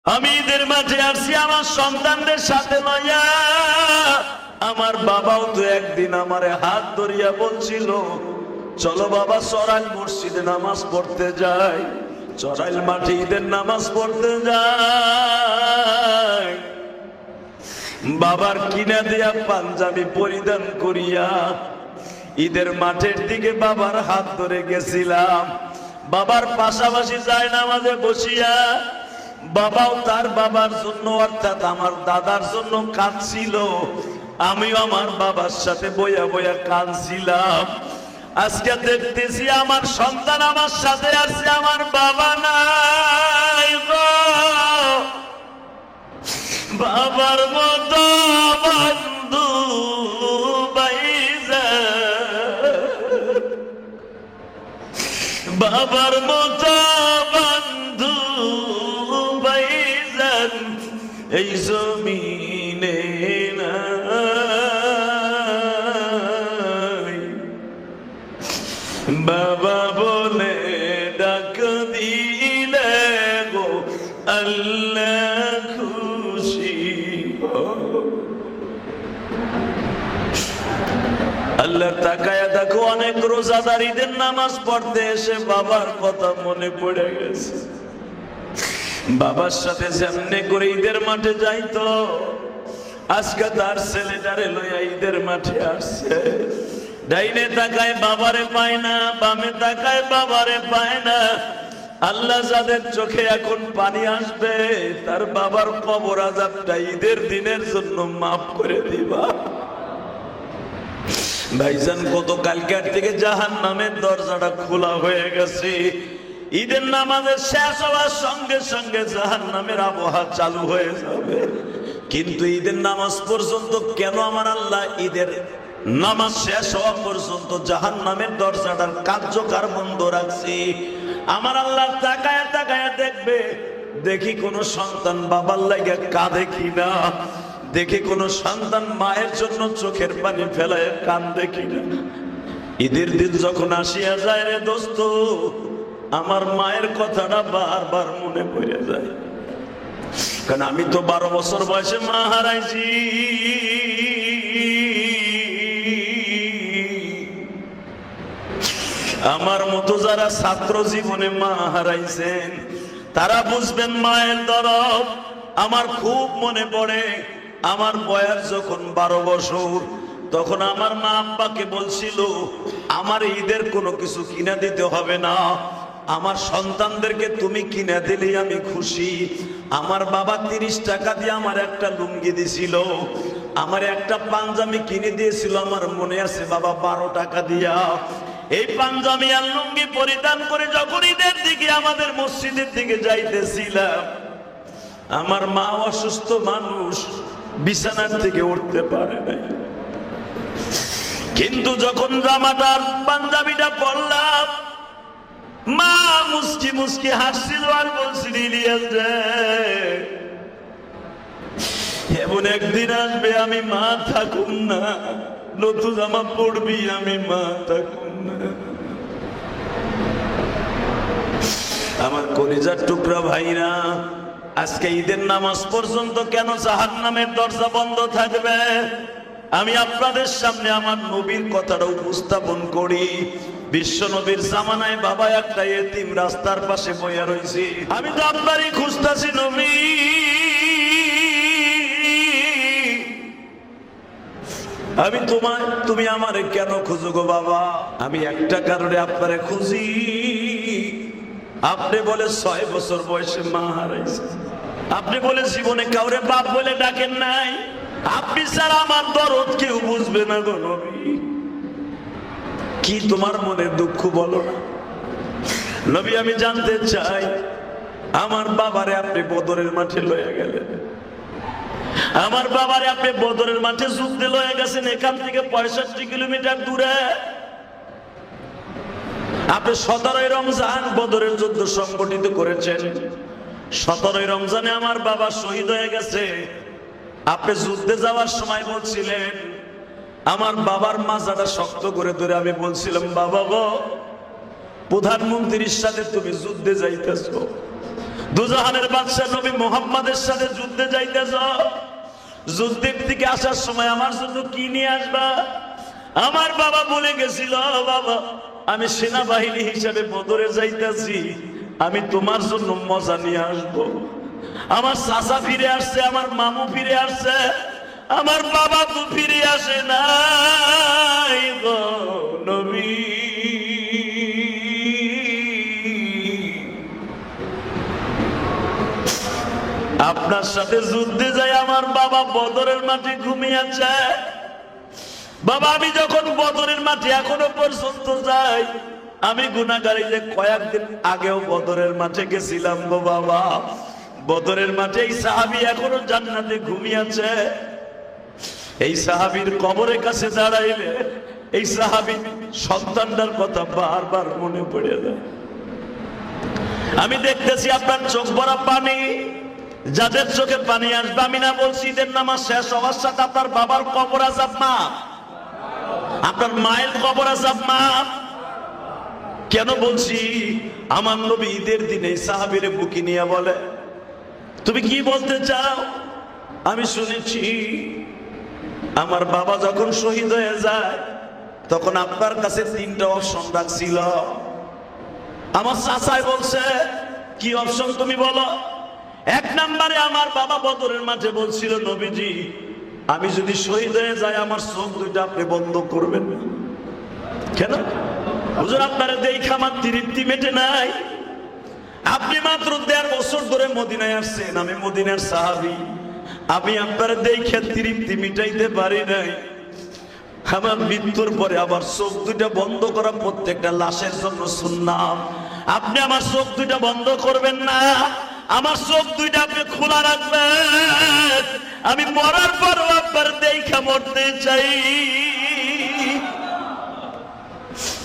আমি ঈদের মাঠে আসছি আমার সন্তানদের সাথে লইয়া। আমার বাবাও তো একদিন আমারে হাত ধরিয়া বলছিল, চলো বাবা চড়াইল মসজিদে নামাজ পড়তে যাই, চড়াইল মাঠে ঈদের নামাজ পড়তে যাই। বাবার কিনা দেয়া পাঞ্জাবি পরিধান করিয়া ঈদের মাঠের দিকে বাবার হাত ধরে গেছিলাম। বাবার পাশাপাশি যায় নামাজে বসিয়া বাবাও তার বাবার জন্য অর্থাৎ আমার দাদার জন্য কাঁদছিল, আমিও আমার বাবার সাথে বইয়া বইয়া কাঁদছিলাম। আজকে দেখতেছি আমার সন্তান আমার সাথে আসছে, আমার বাবা নাই গো। বাবার মতো বন্ধু বাইজা, বাবার মতো বন্ধু বাইজান এই জমিনে নাই। বাবা বলে ডাক দিলে গো আল্লাহ খুশি। আল্লাহ তাকায়া দেখো অনেক রোজাদার ঈদের নামাজ পড়তে এসে বাবার কথা মনে পড়ে গেছে। বাবার সাথে যেমনে করে ঈদের মাঠে যাইতো, আজকে তার ছেলেটারে লইয়া ঈদের মাঠে আসছে। ডাইনে তাকায় বাবারে পায় না, বামে তাকায় বাবারে পায় না। আল্লাহ যাদের চোখে এখন পানি আসবে তার বাবার কবর আযাবটা ঈদের দিনের জন্য মাফ করে দিবা। ভাইজান কত কালকার থেকে জাহান্নামের দরজাটা খোলা হয়ে গেছে। ঈদের নামাজের শেষ হওয়ার সঙ্গে সঙ্গে জাহান্নামের আবহাওয়া চালু হয়ে যাবে, কিন্তু ঈদের নামাজ পর্যন্ত কেন আমার আল্লাহ ঈদের নামাজ শেষ হওয়া পর্যন্ত জাহান্নামের দরজাটার কার্যকর বন্ধ রাখছে? আমার আল্লাহ তাকায়া তাকায়া দেখবে, দেখি কোন সন্তান বাবার লাগে কাঁদে কিনা, দেখি কোন সন্তান মায়ের জন্য চোখের পানি ফেলায় কান্দে কিনা। ঈদের দিন যখন আসিয়া যায় রে দোস্ত, আমার মায়ের কথাটা বারবার মনে পড়ে যায়। কারণ আমি তো 12 বছর বয়সে মা হারাইছি। আমার মতো যারা ছাত্র জীবনে মা হারাইছেন তারা বুঝবেন মায়ের দরদ। আমার খুব মনে পড়ে, আমার বয়স যখন 12 বছর, তখন আমার মা আব্বাকে বলছিল আমার ঈদের কোনো কিছু কিনা দিতে হবে না, আমার সন্তানদেরকে তুমি কিনে দিলেই আমি খুশি। আমার বাবা 30 টাকা দিয়ে আমার একটা লুঙ্গি দিছিল, আমার একটা পাঞ্জাবি কিনে দিয়েছিল, আমার মনে আছে বাবা 12 টাকা দিয়া। এই পাঞ্জাবি আর লুঙ্গি পরিধান করে যখন ঈদের দিকে আমাদের মসজিদের দিকে যাইতেছিলাম, আমার মা অসুস্থ মানুষ, বিছানার থেকে উঠতে পারে নাই, কিন্তু যখন জামাটার পাঞ্জাবিটা পরলাম মা মুস্কি মুস্কি হাসছিল আর বলছিল, ইলিয়াস রে এমন একদিন আসবে আমি মা থাকুম না, নতুন জামা পড়বি আমি মা থাকুম না। আমার কলিজার টুকরা ভাইরা, আজকে ঈদের নামাজ পর্যন্ত কেন জাহান্নামের দরজা বন্ধ থাকবে? আমি আপনাদের সামনে আমার নবীর কথাটা উপস্থাপন করি। বিশ্ব নবীর জামানায় বাবা একটা এতিম রাস্তার পাশে বইয়া রয়েছে। আমি তো আপনারই খুঁজতাছি নবী, আমি তুমি আমারে কেন খুঁজো গো বাবা? আমি একটা কারণে আপনারে খুঁজি, আপনি বলে 6 বছর বয়সে মা হারাইছে, আপনি বলে জীবনে কাউরে বাপ বলে ডাকেন নাই, আপনি ছাড়া আমার দরদ কেউ বুঝবে না গো নবী। কি তোমার মনের দুঃখ বলো না নবী? আমি জানতে চাই, আমার বাবারে আপনি বদরের মাঠে লয়ে গেলেন, আমার বাবারে আপনি বদরের মাঠে যুদ্ধে লয়ে গেছেন, এখান থেকে 65 কিলোমিটার দূরে। আপনি 17ই রমজান বদরের যুদ্ধ সংগঠিত করেছেন। 17ই রমজানে আমার বাবা শহীদ হয়ে গেছে। আপনি যুদ্ধে যাওয়ার সময় বলছিলেন, আমার বাবার মাজাটা শক্ত করে ধরে আমি বলছিলাম, বাবা গো প্রধানমন্ত্রীর সাথে তুমি যুদ্ধে যাইতেছো, দুজাহানের বাদশা নবী মুহাম্মাদের সাথে যুদ্ধে যাইতেছ, যুদ্ধের থেকে আসার সময় আমার জন্য কি নিয়ে আসবা? আমার বাবা বলে গেছিল, বাবা আমি সেনাবাহিনী হিসাবে বদরে যাইতেছি, আমি তোমার জন্য মজা নিয়ে আসবো। আমার চাচা ফিরে আসছে, আমার মামু ফিরে আসছে, আমার বাবা তো ফিরে আসে নাই গো নবী। আপনার সাথে যুদ্ধে যাই আমার বাবা বদরের মাঠে ঘুমিয়েছে। বাবা আমি যখন বদরের মাঠে এখনো পর্যন্ত যাই, আমি গুনাহগার, যে কয়েকদিন আগেও বদরের মাঠে গেছিলাম গো বাবা, বদরের মাঠে এই সাহাবী এখনো জান্নাতে ঘুমিয়েছে। এই সাহাবীর কবরের কাছে দাঁড়াইলে এই সাহাবী সন্তানটার কথা বারবার মনে পড়ে যায়। আমি দেখতেছি আপনার চোখ ভরা পানি, যাদের চোখে পানি আসবে আমি না বলছি ঈদের নামাজ শেষ হওয়ার সাথে আপনার বাবার কবর আযাব মাফ, আপনার মায়ের কবর আযাব মাফ। কেন বলছি? আমার নবী ঈদের দিনে সাহাবীরে বুকে নিয়ে বলে, তুমি কি বলতে চাও? আমি শুনেছি আমার বাবা যখন শহীদ হয়ে যায় তখন আপনার কাছে 3টা অপশন রাখছিল। আমার চাচাই বলছে, কি অপশন তুমি বলো? 1 নম্বরে আমার বাবা বদরের মাঠে বলছিল, নবীজি আমি যদি শহীদ হয়ে যাই আমার চোখ দুইটা আপনি বন্ধ করবেন না। কেন? হুজুর আপনারা দেখে আমার তৃপ্তি মেটে নাই। আপনি মাত্র 1.5 বছর ধরে মদিনায় আসছেন, আমি মদিনার সাহাবী, আমি আপনারা দেখে তৃপ্তি মিটাইতে পারি নাই। আমার মৃত্যুর পরে আবার চোখ দুইটা বন্ধ করা প্রত্যেকটা লাশের জন্য সুন্নাত। আপনি আমার চোখ দুইটা বন্ধ করবেন না, আমার চোখ দুইটা আপনি খোলা রাখবেন। আমি মরার পর আপনার দেখা মরতে চাই,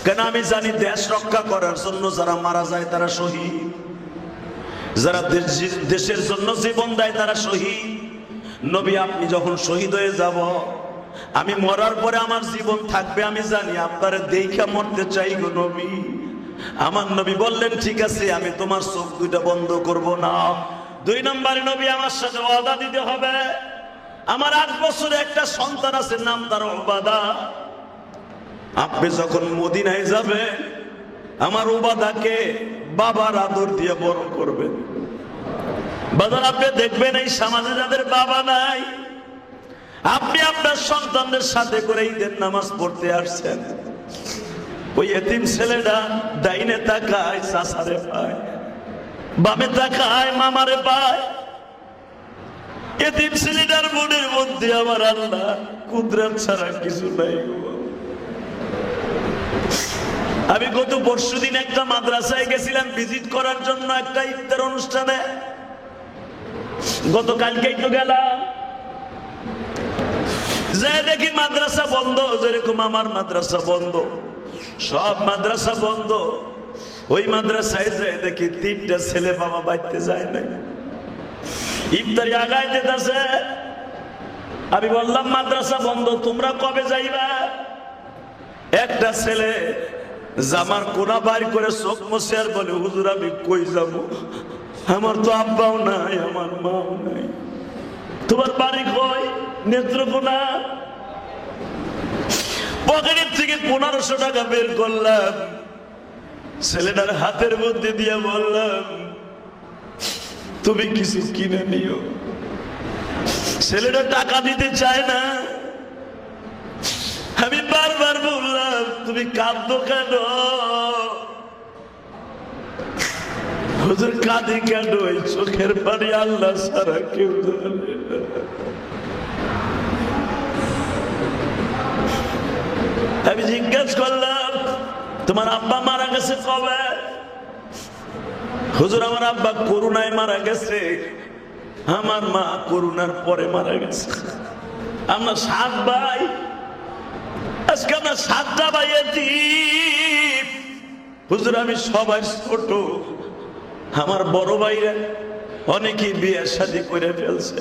কেন আমি জানি দেশ রক্ষা করার জন্য যারা মারা যায় তারা শহীদ, যারা দেশের জন্য জীবন দেয় তারা শহীদ। নবী আপনি যখন শহীদ হয়ে যাব, আমি মরার পরে আমার জীবন থাকবে, আমি জানি আপনার দেখা মরতে চাই গো নবী। আমার নবী বললেন, ঠিক আছে আমি তোমার চোখ দুইটা বন্ধ করব না। 2 নম্বরে নবী আমার সাথে ওয়াদা দিতে হবে, আমার 8 বছরে একটা সন্তান আছে, নাম তার উবাদা। আপনি যখন মদিনায় যাবেন আমার উবাদাকে বাবার আদর দিয়ে বড় করবেন। বাজার আপনি দেখবেন এই সমাজে যাদের বাবা নাই, আপনি আপনার সন্তানদের সাথে করে ঈদের নামাজ পড়তে আসছেন, ওই এতিম ছেলেটা ডাইনে তাকায় চাচারে পায়, বামে তাকায় মামারে পায়। এতিম ছেলেটার মনের মধ্যে আমার আল্লাহ কুদরত ছাড়া কিছু নাই। আমি গত পরশুদিন একটা মাদ্রাসায় গেছিলাম ভিজিট করার জন্য, একটা ইফতার অনুষ্ঠানে। গতকালকেই তো গেলাম, যে দেখি মাদ্রাসা বন্ধ, যেরকম আমার মাদ্রাসা বন্ধ, সব মাদ্রাসা বন্ধ। ওই মাদ্রাসায় যায় দেখি 3টা ছেলে বাবা বাইতে যায় না, ইফতারি আগায় যেতেছে। আমি বললাম মাদ্রাসা বন্ধ, তোমরা কবে যাইবা? একটা ছেলে জামার কোনা বাইর করে চোখ মুছে আর বলে, হুজুর আমি কই যাব, আমার তো আব্বাও নাই আমার মাও নাই। তোমার বাড়ি কই? নেত্রকোনা। পকেটের থেকে 1500 টাকা বের করলাম, ছেলেটার হাতের মধ্যে দিয়ে বললাম, তুমি কিছু কিনে নিও। ছেলেটা টাকা দিতে চায় না। আমি বারবার বললাম, তুমি কাঁদো কেন? হুজুর কাঁদি কেন? এই চোখের পানি আল্লাহ ছাড়া কেউ জানে না। আমি জিজ্ঞাসা করলাম, তোমার আব্বা মারা গেছে কবে? হুজুর আমার আব্বা করোনায় মারা গেছে, আমার মা করোনার পরে মারা গেছে। আমরা 7 ভাই, আজকে আমরা 7টা ভাই এতিম। হুজুর আমি সবাই ছোট, আমার বড় ভাইরা অনেকেই বিয়ে শাদী করে ফেলছে,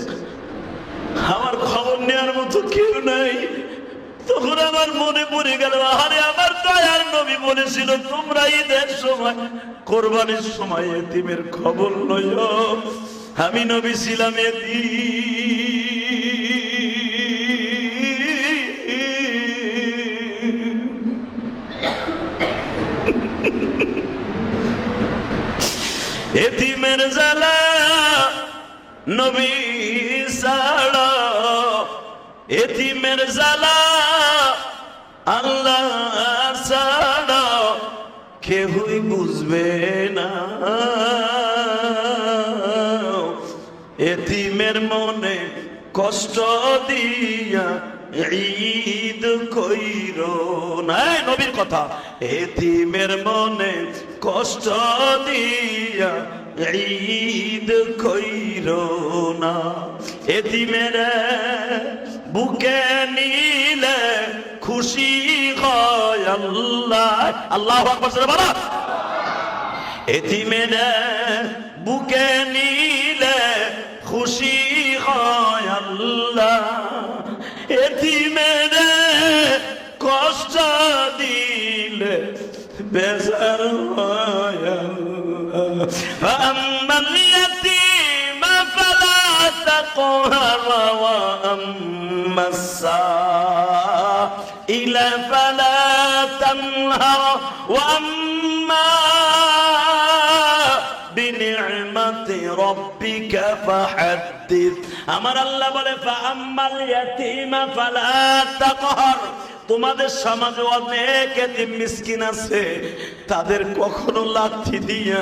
আমার খবর নেওয়ার মতো কেউ নাই। তখন আমার মনে পড়ে গেল, আরে আমার দয়ার নবী বলেছিল তোমরা ঈদের সময় কোরবানির সময় এতিমের খবর লইও। আমি নবী ছিলাম এতিমের জ্বালা নবী ছাড়া, এতিমের জ্বালা আল্লাহ ছাড়া কেউই বুঝবে না। এতিমের মনে কষ্ট দিয়া ঈদ কইরো না, নবীর কথা। এতিমের মনে কষ্ট দিয়া ঈদ কইরো না। এতিমের বুকে নিলে খুশি হয় আল্লাহ। আল্লাহু আকবার বলো। এতিমের বুকে নিলে খুশি হয় আল্লাহ। এতিমের কষ্ট দিলে বেজার হয় আল্লাহ। আম্মাল ইয়াতীম ফালা তাকহার ওয়া আম্মাস সাইলা ফালা তানহার ওয়া আম্মা বিনি'মাতি রাব্বিকা ফাহাদ্দিস। আমার আল্লাহ বলে ফাআম্মাল ইয়াতীমা ফালা তাকহার। তোমাদের সমাজে অনেক এতিম মিসকিন আছে, তাদের কখনো লাথি দিয়া,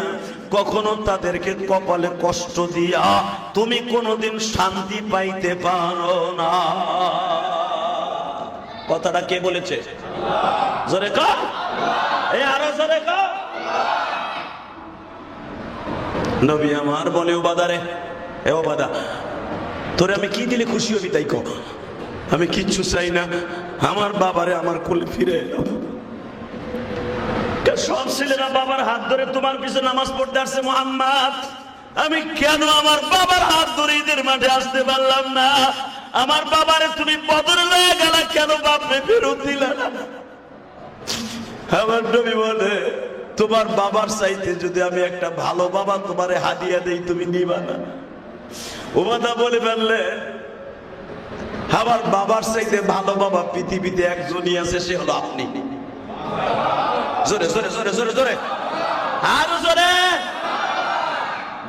কখনো তাদেরকে কপালে কষ্ট দিয়া তুমি কোনোদিন শান্তি পাইতে পারো না। কথাটা কে বলেছে? জোরে কা, এই আরো জোরে কা। নবী আমার বলে, ও বাদারে, এ ও বাদা, তোরে আমি কি দিলে খুশি হবি তাই কো। আমি কিচ্ছু চাই না, আমার বাবারে আমার কোলে ফিরে এলো। সব ছেলেরা বাবার হাত ধরে তোমার পিছনে নামাজ পড়তে আসছে মুহাম্মদ, আমি কেন আমার বাবার হাত ধরে ঈদের মাঠে আসতে পারলাম না? আমার বাবারে তুমি বদর লয়ে গেলা, কেন বাপরে ফেরত দিলা না? আমার নবী বলে, তোমার বাবার চাইতে যদি আমি একটা ভালো বাবা তোমারে হাদিয়া দেই তুমি নিবা না? ওবাদা বলে ফেললে, আমার বাবার চাইতে ভালো বাবা পৃথিবীতে একজনই আছে, সে হলো আপনি। জোরে জোরে জোরে জোরে জোরে আর জোরে।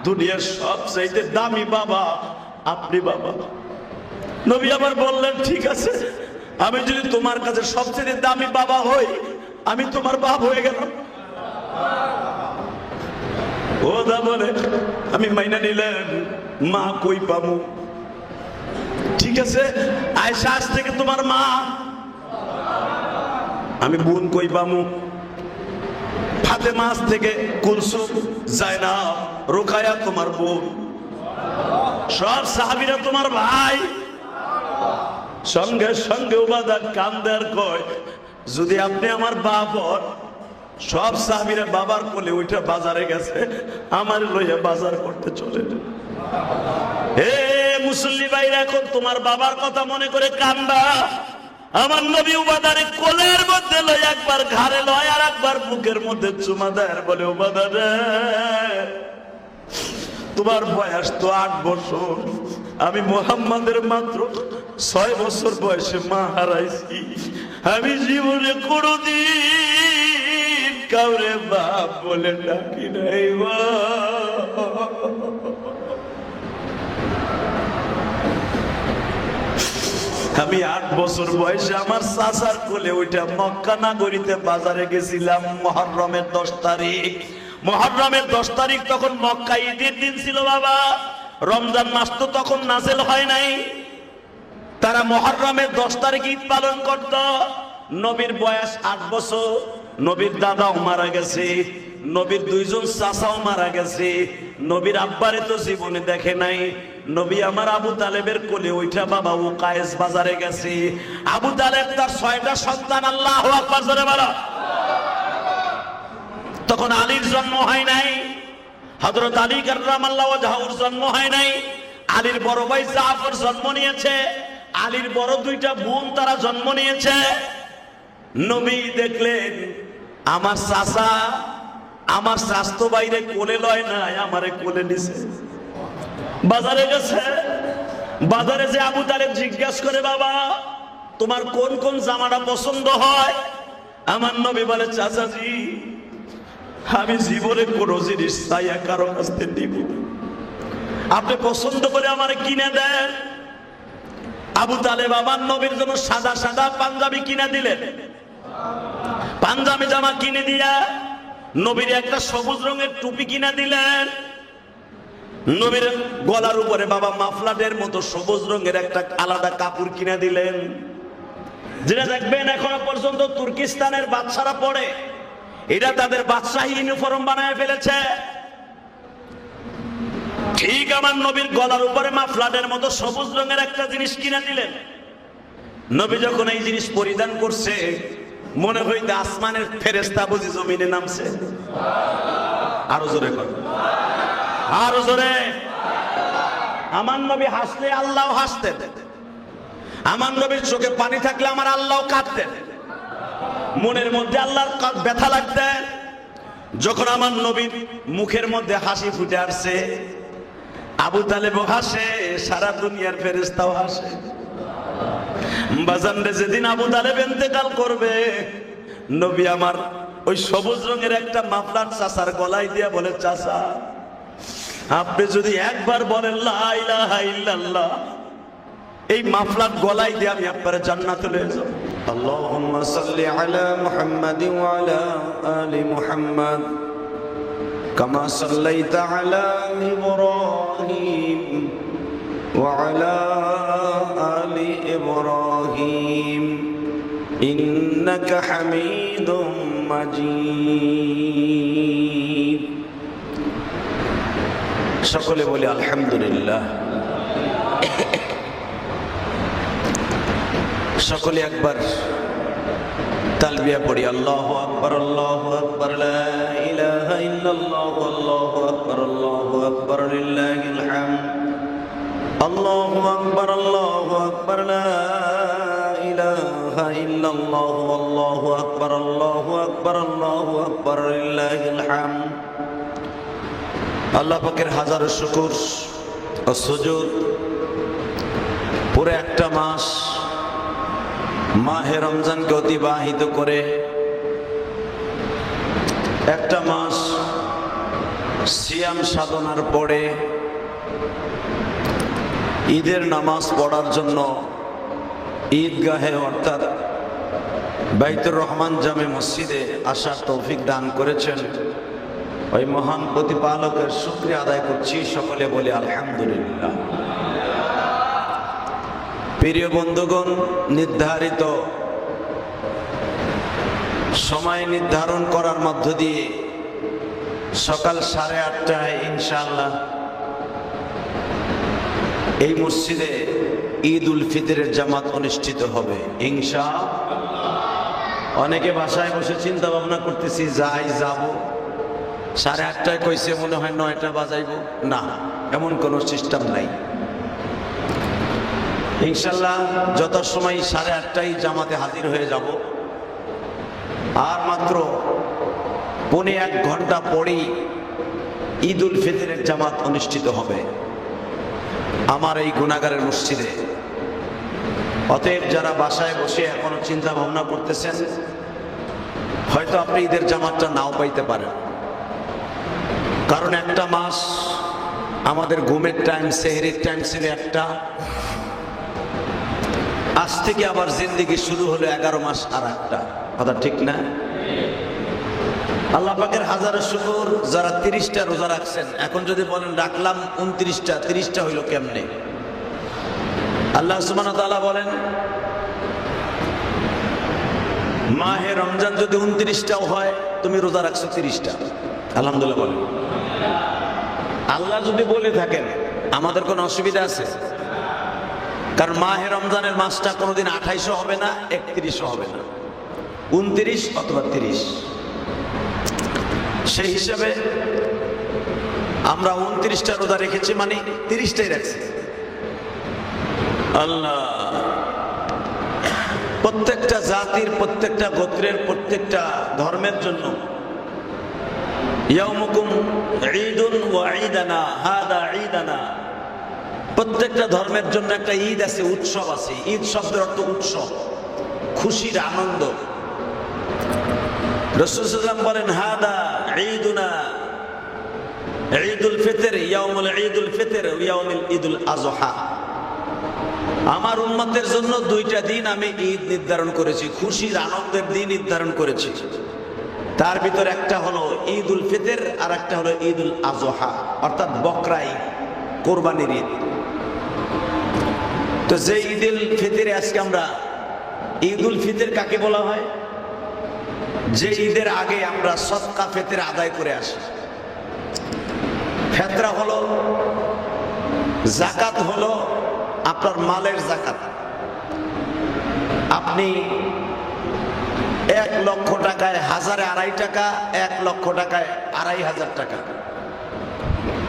দুনিয়ার সব চাইতে দামি বাবা আপনি বাবা। নবী আবার বললেন, ঠিক আছে, আমি যদি তোমার কাছে সবচেয়ে দামি বাবা হই, আমি তোমার বাপ হয়ে গেলাম। ওদা বলে, আমি মাইনা নিলেন, মা কই পাবো? ঠিক আছে, আয়েশা আজ থেকে তোমার মা। আমি বোন কই পাবো? ফাতেমা আজ থেকে কুলসুম, জায়নাব, রুকায়া তোমার বোন। সব সাহাবীরা তোমার ভাই। সঙ্গে সঙ্গে ওবাদা কান্দে আর কয়, যদি আপনি আমার বাপ হন, সব সাহাবীরা বাবার কোলে ওইটা বাজারে গেছে, আমার লইয়া বাজার করতে চলে যান। হে মুসল্লি ভাইরা, এখন তোমার বাবার কথা মনে করে কান্দা। আমার নবী উবাদারে কোলের মধ্যে লয়, একবার ঘাড়ে লয় আর একবার বুকের মধ্যে চুমা দেয়, আর বলে, উবাদা রে, তোমার বয়স তো 8 বছর, আমি মুহাম্মাদের মাত্র 6 বছর বয়সে মা হারাইছি। আমি জীবনে কোনদিন কাউরে বাপ বলে ডাকি নাই। আমি 8 বছর বয়সে আমার চাচার কোলে ওইটা মক্কা নগরীতে বাজারে গেছিলাম মুহররমের 10 তারিখ। মুহররমের 10 তারিখ তখন মক্কা ঈদের দিন ছিল বাবা। রমজান মাস তো তখন নাযিল হয় নাই। তারা মুহররমের 10 তারিখ ঈদ পালন করত। নবীর বয়স 8 বছর, নবীর দাদাও মারা গেছে, নবীর 2 জন চাচাও মারা গেছে, নবীর আব্বারে তো জীবনে দেখে নাই। নবী আমার আবু তালেবের কোলে ওইটা বাবা ও কায়েস বাজারে গেছে। আবু তালেব তার 6টা সন্তান, আল্লাহু আকবার জোরে বলো। তখন আলীর জন্ম হয় নাই, হযরত আলী কাররামাল্লাহু ওয়াজহাহুর জন্ম হয় নাই। আলীর বড় ভাই জাফর জন্ম নিয়েছে। আলীর বড় দুইটা বোন তারা জন্ম নিয়েছে। নবী দেখলেন আমার চাচা আমার স্বাস্থ্য বাইরে কোলে লয় নাই, আমারে কোলে নিছে। বাজারে গেছে, বাজারে যে আবু তালেব জিজ্ঞাসা করে বাবা তোমার কোন কোন জামাটা পছন্দ হয়? আমার নবী বলে চাচাজি আমি জীবনে কোন জিনিস চাইয়া কারো কাছ থেকে নিব, আপনি পছন্দ করে আমারে কিনে দেন। আবু তালেব আমার নবীর জন্য সাদা সাদা পাঞ্জাবি কিনে দিলেন। পাঞ্জাবি জামা কিনে দিয়া নবীর একটা সবুজ রঙের টুপি কিনে দিলেন। নবীর গলার উপরে বাবা মাফলাটের মতো সবুজ রঙের একটা আলাদা কাপড় কিনে দিলেন, যেটা দেখবেন এখনো পর্যন্ত তুর্কিস্তানের বাদশারা পড়ে, এটা তাদের বাদশাহী ইউনিফর্ম বানায় ফেলেছে। ঠিক আমার নবীর গলার উপরে মাফলাটের মতো সবুজ রঙের একটা জিনিস কিনে দিলেন। নবী যখন এই জিনিস পরিধান করছে মনে হইতে আসমানের ফেরেশতা বুঝি জমিনে নামছে। আরো জোরে কর, আরো জোরে। আমার নবী হাসলে আল্লাহ হাসতেন, আমার নবীর চোখে পানি থাকলে আমার আল্লাহ কাঁদতেন, মনের মধ্যে আল্লাহর ব্যথা লাগতেন। যখন আমার নবীর মুখের মধ্যে হাসি ফুটে আসছে, আবু তালেবও হাসে, সারা দুনিয়ার ফেরেশতাও হাসে। বাজানরে যেদিন আবু তালেব ইন্তেকাল করবে, নবী আমার ওই সবুজ রঙের একটা মাফলার চাচার গলায় দিয়া বলে চাচা আপনি যদি একবার বলেন লা ইলাহা ইল্লাল্লাহ, এই মাফলার গলায় দিয়ে আমি আপনার জান্নাতে লয়ে যাব। আল্লাহুম্মা সাল্লি আলা মুহাম্মাদিন ওয়া আলা আলি মুহাম্মাদ কামা সাল্লাইতা আলা ইব্রাহিম ওয়া আলা আলি ইব্রাহিম ইন্নাকা হামিদুম মাজিদ। সকলে বলি আলহামদুলিল্লাহ। সকলে একবার তালবিয়া পড়ি আল্লাহু আকবার, আল্লাহু আকবার, লা ইলাহা ইল্লাল্লাহ, আল্লাহু আকবার, আল্লাহু আকবার, লিল্লাহিল হামদ, আল্লাহু আকবার, আল্লাহু আকবার, লা ইলাহা ইল্লাল্লাহ, আল্লাহু আকবার, আল্লাহু আকবার, আল্লাহু আকবার, লিল্লাহিল হামদ। আল্লাহ পাকের হাজারো শুকর ও সুজুদ। পুরো একটা মাস মাহে রমজানকে অতিবাহিত করে একটা মাস সিয়াম সাধনার পরে ঈদের নামাজ পড়ার জন্য ঈদগাহে অর্থাৎ বাইতুর রহমান জামে মসজিদে আসার তৌফিক দান করেছেন, ওই মহান প্রতিপালকের শুকরিয়া আদায় করছি। সকলে বলে আলহামদুলিল্লাহ। প্রিয় বন্ধুগণ, নির্ধারিত সময় নির্ধারণ করার মধ্য দিয়ে সকাল 8:30টায় ইনশাআল্লাহ এই মসজিদে ঈদ উল ফিতরের জামাত অনুষ্ঠিত হবে ইনশাআল্লাহ। অনেকে বাসায় বসে চিন্তা ভাবনা করতেছি যাই যাব, 8:30টায় কইছে মনে হয় 9টা বাজাইব। না, এমন কোনো সিস্টেম নাই। ইনশাআল্লাহ যথাসময় 8:30টায় জামাতে হাজির হয়ে যাব। আর মাত্র 1.5 ঘন্টা পরেই ঈদ উল ফিতরের জামাত অনুষ্ঠিত হবে আমার এই গুনাহগারের মসজিদে। অতএব যারা বাসায় বসে এখনো চিন্তা ভাবনা করতেছেন, হয়তো আপনি ঈদের জামাতটা নাও পাইতে পারেন, কারণ একটা মাস আমাদের ঘুমের টাইম, সেহরির টাইম ছিল একটা, আজ থেকে আবার জিন্দেগি শুরু হলো 11 মাস আর একটা। কথা ঠিক না? আল্লাহ পাকের হাজারো শুকর যারা 30টা রোজা রাখছেন। এখন যদি বলেন রাখলাম 29টা, 30টা হইল কেমনে? আল্লাহ সুবহানাহু ওয়া তাআলা বলেন মাহে রমজান যদি 29টাও হয়, তুমি রোজা রাখছো 30টা। আলহামদুলিল্লাহ বলেন। আল্লাহ যদি বলে থাকেন আমাদের কোনো অসুবিধা আছে? কারণ মাহে রমজানের মাসটা কোনোদিন 28ও হবে না, 31ও হবে না, 29 অথবা 30। সেই হিসাবে আমরা 29টা রোজা রেখেছি, মানে 30টাই রাখছি। আল্লাহ প্রত্যেকটা জাতির, প্রত্যেকটা গোত্রের, প্রত্যেকটা ধর্মের জন্য ইয়াউমুকুম ঈদুন ওয়া ঈদানা হাদা ঈদানা, প্রত্যেকটা ধর্মের জন্য একটা ঈদ আছে, উৎসব আছে। ঈদ শব্দের অর্থ উৎসব, খুশির আনন্দ। রাসূল সাল্লাল্লাহু আলাইহি ওয়াসাল্লাম বলেন হাদা ঈদুনা ঈদুল ফিতর ইয়াউমুল ঈদুল ফিতর ওয়া ইয়াউমুল ঈদুল আযহা। আমার উম্মতের জন্য দুইটা দিন আমি ঈদ নির্ধারণ করেছি, খুশির আনন্দের দিন নির্ধারণ করেছি। তার ভিতর একটা হলো ঈদুল ফিতর আর একটা হলো ঈদুল আযহা, অর্থাৎ বকরা ঈদ, কোরবানির ঈদ। তো যে ঈদুল ফিতরে আজকে আমরা, ঈদুল ফিতর কাকে বলা হয়? যে ঈদের আগে আমরা সদকা ফিতর আদায় করে আসি। ফিতরা হলো, যাকাত হলো আপনার মালের যাকাত। আপনি 1 লক্ষ টাকায় 1000 টাকা, 1 লক্ষ টাকায় 2500 টাকা,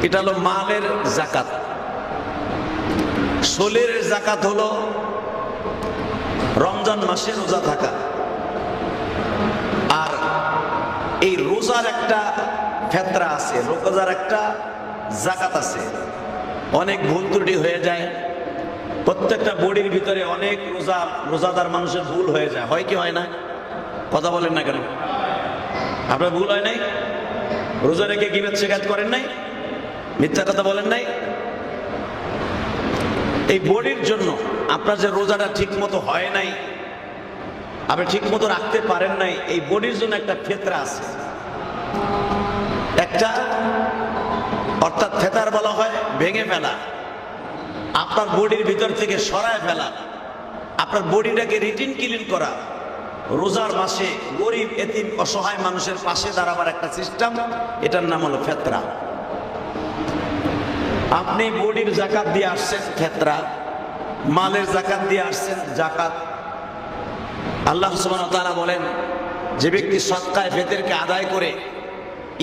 এটা হলো মালের যাকাত। সোলের যাকাত হলো রমজান মাসে রোজা থাকা। আর এই রোজার একটা ফিতরা আছে, রোজার একটা যাকাত আছে। অনেক ভুল ত্রুটি হয়ে যায়, প্রত্যেকটা বডির ভিতরে অনেক রোজাদার মানুষের ভুল হয়ে যায়। হয় কি হয় না? কথা বলেন না কেন? আপনার ভুল হয় নাই? রোজা রেখে গীবত শিকায়ত করেন নাই? মিথ্যা কথা বলেন নাই? এই বডির জন্য আপনার যে রোজাটা ঠিক মতো হয় নাই, আপনি ঠিক মতো রাখতে পারেন নাই, এই বডির জন্য একটা ফিতরা আছে, একটা, অর্থাৎ ফিতর বলা হয় ভেঙে ফেলা, আপনার বডির ভিতর থেকে সরায় ফেলা, আপনার বডিটাকে রিটিন ক্লিন করা। রোজার মাসে গরিব, এতিম, অসহায় মানুষের পাশে দাঁড়াবার একটা সিস্টেম, এটার নাম হলো ফিতরা। আপনি বডির যাকাত দিয়ে আসছেন ফিতরা, মালের যাকাত দিয়ে আসছেন যাকাত। আল্লাহ সুবহানাহু ওয়া তাআলা বলেন, যে ব্যক্তি সদকায়ে ফিতরকে আদায় করে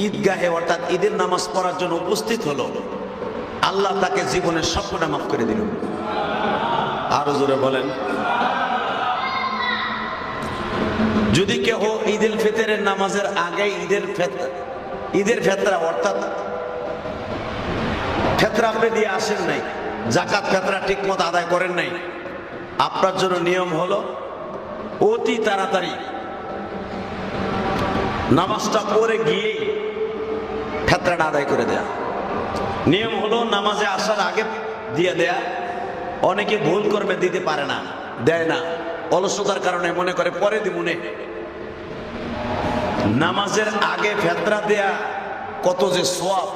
ঈদগাহে অর্থাৎ ঈদের নামাজ পড়ার জন্য উপস্থিত হলো, আল্লাহ তাকে জীবনের সব গুনাহ মাফ করে দিল। আরো জোরে বলেন। যদি কেউ ঈদুল ফিতরের নামাজের আগে ঈদের ফিতরা অর্থাৎ ফিতরা আপনি দিয়ে আসেন নাই, যাকাত ফিতরা ঠিক মতো আদায় করেন নাই, আপনার জন্য নিয়ম হলো অতি তাড়াতাড়ি নামাজটা পড়ে গিয়ে ফিতরাটা আদায় করে দেয়া। নিয়ম হলো নামাজে আসার আগে দিয়ে দেয়া। অনেকে ভুল করবে, দিতে পারে না, দেয় না, অলসতার কারণে মনে করে পরে দিবুনে। নামাজের আগে ফিতরা দেয়া কত যে সওয়াব,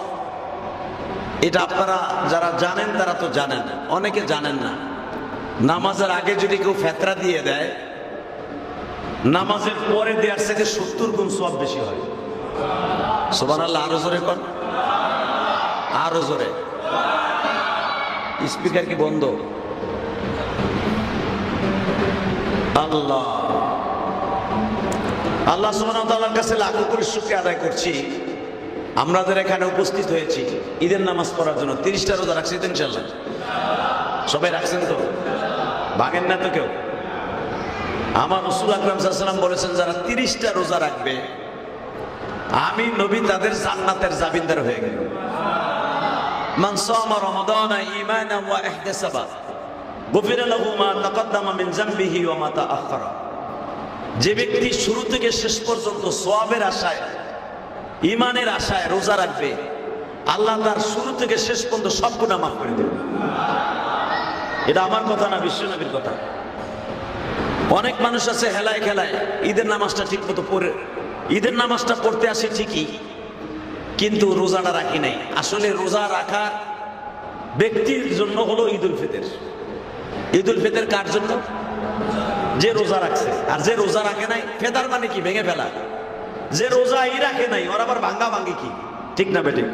এটা আপনারা যারা জানেন তারা তো জানেন, অনেকে জানেন না। নামাজের আগে যদি কেউ ফিতরা দিয়ে দেয়, নামাজের পরে দেওয়ার থেকে 70 গুণ সওয়াব বেশি হয়। সুবহানাল্লাহ। আরো জোরে কোন, আরো জোরে। স্পিকার কি বন্ধ? আল্লাহ আল্লাহ সুবহানাহু ওয়া তাআলার কাছে লাখো কোটি শুকরিয়া আদায় করছি, আমাদের এখানে উপস্থিত হয়েছি ঈদের নামাজ পড়ার জন্য। 30টা রোজা রাখছি তো ইনশাআল্লাহ? সবাই রাখছেন তো? ভাগেন না তো কেউ? আমার রাসূল আকরাম সাল্লাল্লাহু আলাইহি ওয়াসাল্লাম বলেছেন, যারা 30টা রোজা রাখবে, আমি নবী তাদের জান্নাতের জামিনদার হয়ে গেল। মান সামা রমাদানা ঈমানান ওয়া ইহতিসাবা গুফিরা লাহু মা তাকদ্দামা মিন যামবিহি ওয়া মা তাআখারা। যে ব্যক্তি শুরু থেকে শেষ পর্যন্ত সওয়াবের আশায়, ঈমানের আশায় রোজা রাখবে, আল্লাহ তার শুরু থেকে শেষ পর্যন্ত সব গুনাহ মাফ করে দেবে। এটা আমার কথা না, বিশ্বনবীর কথা। অনেক মানুষ আছে হেলায় খেলায় ঈদের নামাজটা ঠিক মতো পড়ে, ঈদের নামাজটা পড়তে আসে ঠিকই, কিন্তু রোজাটা রাখি নাই। আসলে রোজা রাখার ব্যক্তির জন্য হলো ঈদুল ফিতর। ঈদুল ফিতর কার জন্য? যে রোজা রাখছে। আর যে রোজা রাখে নাই, ফেদার মানে কি? ভেঙে ফেলা। যে রোজাই রাখে নাই, ওর আবার ভাঙ্গা ভাঙ্গি কি? ঠিক না বেঠিক?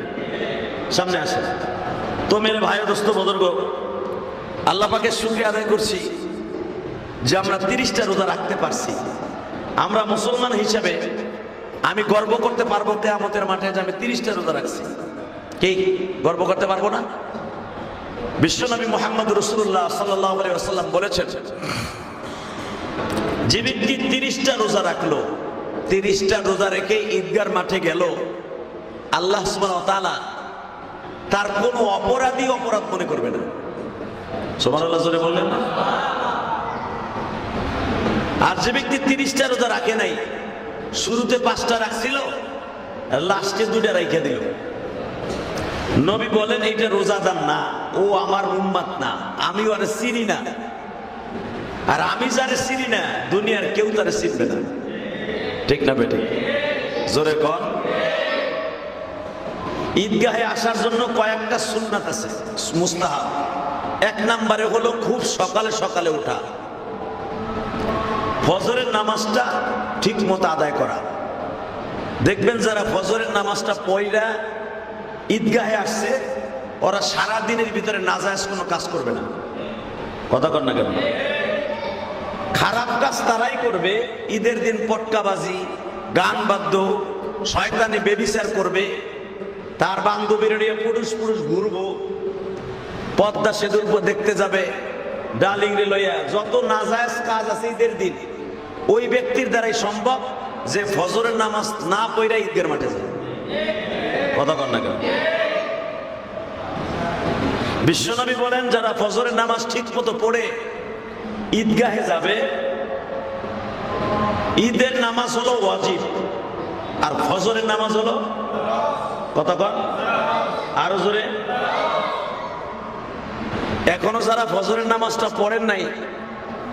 সামনে আসে তো মেরে ভাই, দোস্ত, বুজুর্গ, আল্লাহ পাকের শুকরিয়া আদায় করছি যে আমরা 30টা রোজা রাখতে পারছি। আমরা মুসলমান হিসাবে আমি গর্ব করতে পারবো কিয়ামতের মাঠে যে আমি 30টা রোজা রাখছি। কি গর্ব করতে পারবো না? বিশ্বনবী মুহাম্মদ রাসূলুল্লাহ সাল্লাল্লাহু আলাইহি ওয়াসাল্লাম বলেছেন, যে ব্যক্তি 30টা রোজা রাখলো, 30টা রোজা রেখে ঈদগার মাঠে গেল, আল্লাহ সুবহানাহু ওয়া তাআলা তার কোনো অপরাধী অপরাধ মনে করবে না। সুবহানাল্লাহ জোরে বললেন না? আর যে ব্যক্তি 30টা রোজা রাখে নাই, শুরুতে 5টা রাখছিল, লাস্টে 2টা রাইখা দিল, নবী বলেন এইটা রোজাদার না, ও আমার উম্মত না, আমি ওরে চিনি না, আর আমি যারে চিনি না দুনিয়ার কেউ তারে চিনবে না। ঠিক না বেঠিক? জোরে কর। ঈদগাহে আসার জন্য কয়েকটা সুন্নাত আছে, মুস্তাহাব। 1 নম্বরে হলো খুব সকালে সকালে ওঠা, ফজরের নামাজটা ঠিক মতো আদায় করা। দেখবেন যারা ফজরের নামাজটা পড়া ঈদগাহে আসছে, ওরা সারা দিনের ভিতরে নাজায়েজ কোনো কাজ করবে না। কথা কর না কেন? খারাপ কাজ তারাই করবে ঈদের দিন, পটকাবাজি, গান বাদ্য, শয়তানি বেবিচার করবে, তার বান্ধবীর নিয়ে পুরুষ পুরুষ ঘুরবো, পদ্মা সেতুর উপর দেখতে যাবে, ডালিং রে লইয়া, যত নাজায়েজ কাজ আছে ঈদের দিন, ওই ব্যক্তির দ্বারাই সম্ভব যে ফজরের নামাজ না পড়া ঈদের মাঠে যায়। কথা কর না কেন? বিশ্বনবী বলেন, যারা ফজরের নামাজ ঠিক মতো পড়ে ঈদগাহে যাবে, ঈদের নামাজ হলো ওয়াজিব আর ফজরের নামাজ হলো, কথা কর আরো জোরে, এখনো যারা ফজরের নামাজটা পড়েন নাই,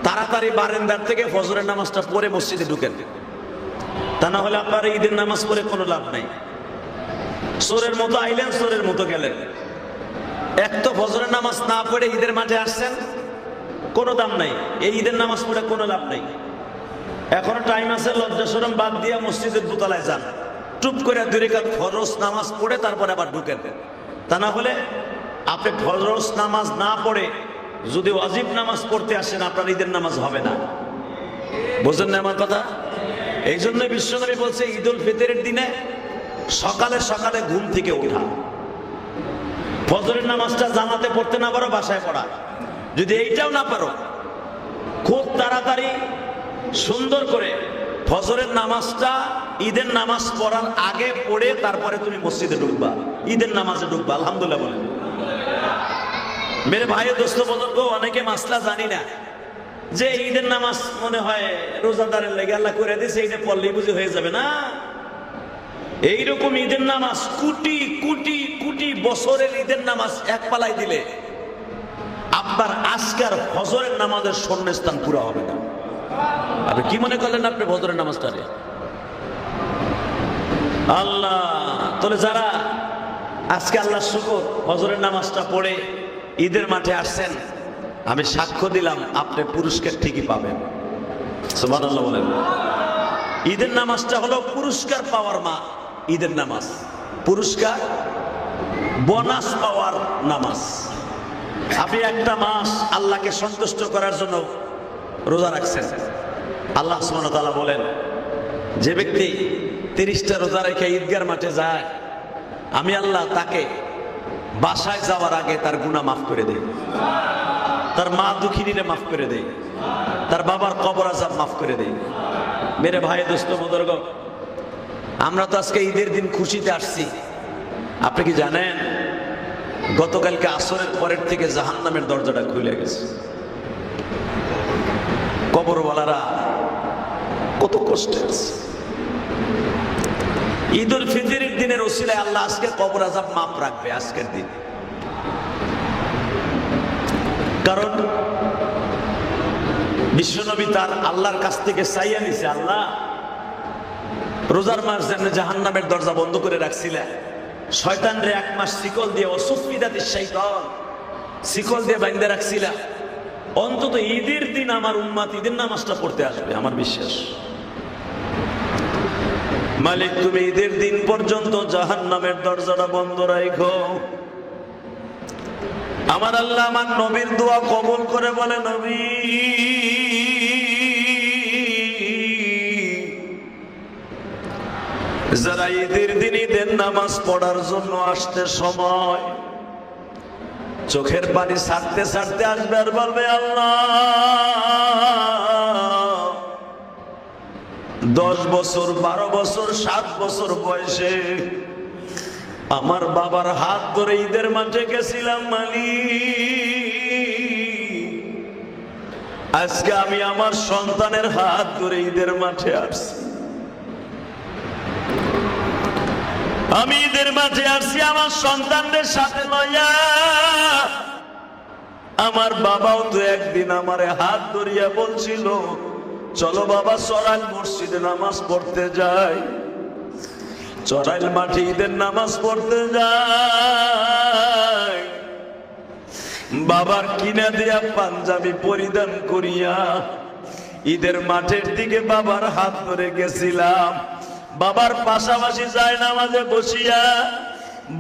তাড়াতাড়ি বারান্দার থেকে ফজরের নামাজটা পড়ে মসজিদে ঢুকেন, তা না হলে আপনার ঈদের নামাজ পড়ে কোনো লাভ নাই। চোরের মতো আইলেন, চোরের মতো গেলেন। এক তো ফজরের নামাজ না পড়ে ঈদের মাঠে আসছেন, কোনো দাম নাই, এই ঈদের নামাজ পড়ে কোনো লাভ নাই। এখনো টাইম আছে, লজ্জা শরম বাদ দিয়ে মসজিদের দোতলায় যান, টুপ করে 2 রাকাত ফরজ নামাজ পড়ে তারপরে আবার ঢুকেন। তা না হলে আপনি ফরজ নামাজ না পড়ে যদি ওয়াজিব নামাজ পড়তে আসেন, আপনার ঈদের নামাজ হবে না। বুঝলেন না আমার কথা? এই জন্য বিশ্বনবী বলছে, ঈদুল ফিতরের দিনে সকালে সকালে ঘুম থেকে ওঠা, ফজরের নামাজটা জামাতে পড়তে না পারো বাসায় পড়া, যদি এইটাও না পারো, খুব তাড়াতাড়ি সুন্দর করে ফজরের নামাজটা ঈদের নামাজ পড়ার আগে পড়ে তারপরে তুমি মসজিদে ঢুকবা, ঈদের নামাজে ঢুকবা। আলহামদুলিল্লাহ বলেন। মেরে ভাই দোস্ত বুজুর্গ, অনেকে মাসলা জানি না যে ঈদের নামাজ মনে হয় রোজাদারের লেগে আল্লাহ করে দিয়েছে, এইটা পড়লেই বুঝি হয়ে যাবে না। এইরকম ঈদের নামাজ কোটি কোটি কোটি বছরের ঈদের নামাজ এক পালাই দিলে আপনার আজকের ফজরের নামাজের শূন্যস্থান পুরো হবে না। আপনি কি মনে করলেন আপনি ফজরের নামাজটা? আল্লাহ তাহলে যারা আজকে আল্লাহ শুকর ফজরের নামাজটা পড়ে ঈদের মাঠে আসছেন, আমি সাক্ষ্য দিলাম আপনি পুরস্কার ঠিকই পাবেন। সুবহানাল্লাহ বলেন। ঈদের নামাজটা হলো পুরস্কার পাওয়ার মা। ঈদের নামাজ পুরস্কার, বোনাস পাওয়ার নামাজ। আপনি একটা মাস আল্লাহকে সন্তুষ্ট করার জন্য রোজা রাখছেন। আল্লাহ সুবহানাহু ওয়া তাআলা বলেন, যে ব্যক্তি 30টা রোজা রেখে ঈদগার মাঠে যায়, আমি আল্লাহ তাকে বাসায় যাওয়ার আগে তার গুনাহ মাফ করে দেই, তার মা দুঃখিনীরে মাফ করে দেই, তার বাবার কবর আযাব মাফ করে দেই। মেরে ভাই দোস্ত বুজুর্গ, আমরা তো আজকে ঈদের দিন খুশিতে আসছি। আপনি কি জানেন গতকালকে আসরের পরের থেকে জাহান্নামের দরজাটা খুলে গেছে। কবরওয়ালারা কত কষ্টে আছে। ঈদুল ফিতরের দিনের ওসিলায় আল্লাহ আজকে কবর আযাব মাফ রাখবে আজকের দিন। কারণ বিশ্বনবী তার আল্লাহর কাছ থেকে চাইয়া নিছে, আল্লাহ রোজার মাস যেন জাহান্নামের দরজা বন্ধ করে রাখছিলেন, শয়তানরে 1 মাস শিকল দিয়ে, অসুফিদাতিশ শাইতান শিকল দিয়ে বাইন্ধে রাখছিলেন, অন্তত ঈদের দিন আমার উম্মত ঈদের নামাজটা পড়তে আসবে, আমার বিশ্বাস। মালিক তুমি ঈদের দিন পর্যন্ত জাহান্নামের দরজাটা বন্ধ রাখো। আমার আল্লাহ আমার নবীর দোয়া কবুল করে বলে, নবী যারা ঈদের দিন ঈদের নামাজ পড়ার জন্য আসতে সময় চোখের পানি ছাড়তে ছাড়তে আসবে আর বলবে আল্লাহ 10 বছর 12 বছর 7 বছর বয়সে আমার বাবার হাত ধরে ঈদের মাঠে গেছিলাম মালিক, আজকে আমি আমার সন্তানের হাত ধরে ঈদের মাঠে আসছি। আমি ঈদের মাঠে আসছি আমার সন্তানদের সাথে লইয়া। আমার বাবাও তো একদিন আমারে হাত ধরিয়া বলছিল চলো বাবা চড়াইল মসজিদে নামাজ পড়তে যাই। চড়াইল মাঠে ঈদের নামাজ পড়তে যাই। বাবার কিনা দিয়া পাঞ্জাবি পরিধান করিয়া ঈদের মাঠের দিকে বাবার হাত ধরে গেছিলাম। বাবার পাশাপাশি যায় নামাজে বসিয়া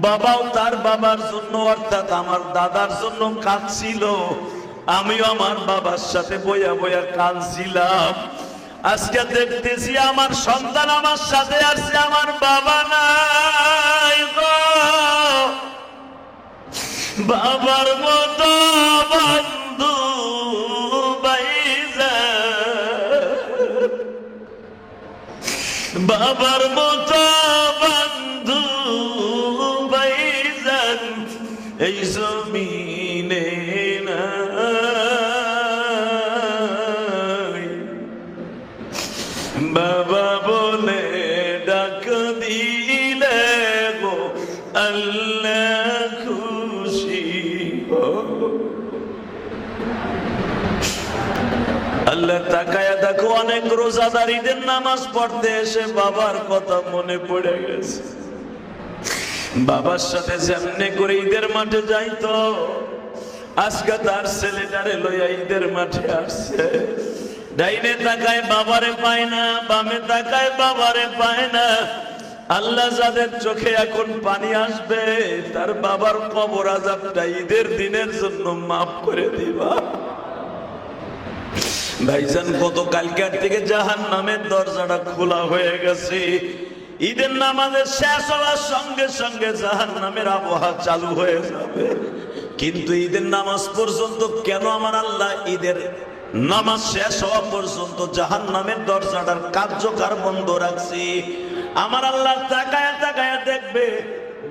বাবাও তার বাবার জন্য অর্থাৎ আমার দাদার জন্য কাঁদছিল, আমিও আমার বাবার সাথে বইয়া বইয়া কাঁদছিলাম। আজকে দেখতেছি আমার সন্তান আমার সাথে আসছে, আমার বাবা নাই গো। বাবার মতো বন্ধু বাবার মতো বন্ধু ভাইজান এই জমিনে নাই। বাবা বলে ডাক দিলে গো আল্লাহ খুশি। আল্লাহ তাকায়া দেখো অনেক রোজাদার ঈদের নামাজ পড়তে এসে বাবার কথা মনে পড়ে গেছে। বাবার সাথে যেমনে করে ঈদের মাঠে যাইতো, আজকে তার ছেলেটারে লইয়া ঈদের মাঠে আসছে। ডাইনে তাকায় বাবারে পায় না, বামে তাকায় বাবারে পায় না। আল্লাহ যাদের চোখে এখন পানি আসবে তার বাবার কবর আযাবটা ঈদের দিনের জন্য মাফ করে দিবা। ভাইজান গতকালকার থেকে জাহান্নামের দরজাটা খোলা হয়ে গেছে। ঈদের নামাজের শেষ হওয়ার সঙ্গে সঙ্গে জাহান্নামের আবহাওয়া চালু হয়ে যাবে। কিন্তু ঈদের নামাজ পর্যন্ত কেন আমার আল্লাহ ঈদের নামাজ শেষ হওয়া পর্যন্ত জাহান্নামের দরজাটার কার্যকর বন্ধ রাখছি? আমার আল্লাহ তাকায়া তাকায়া দেখবে,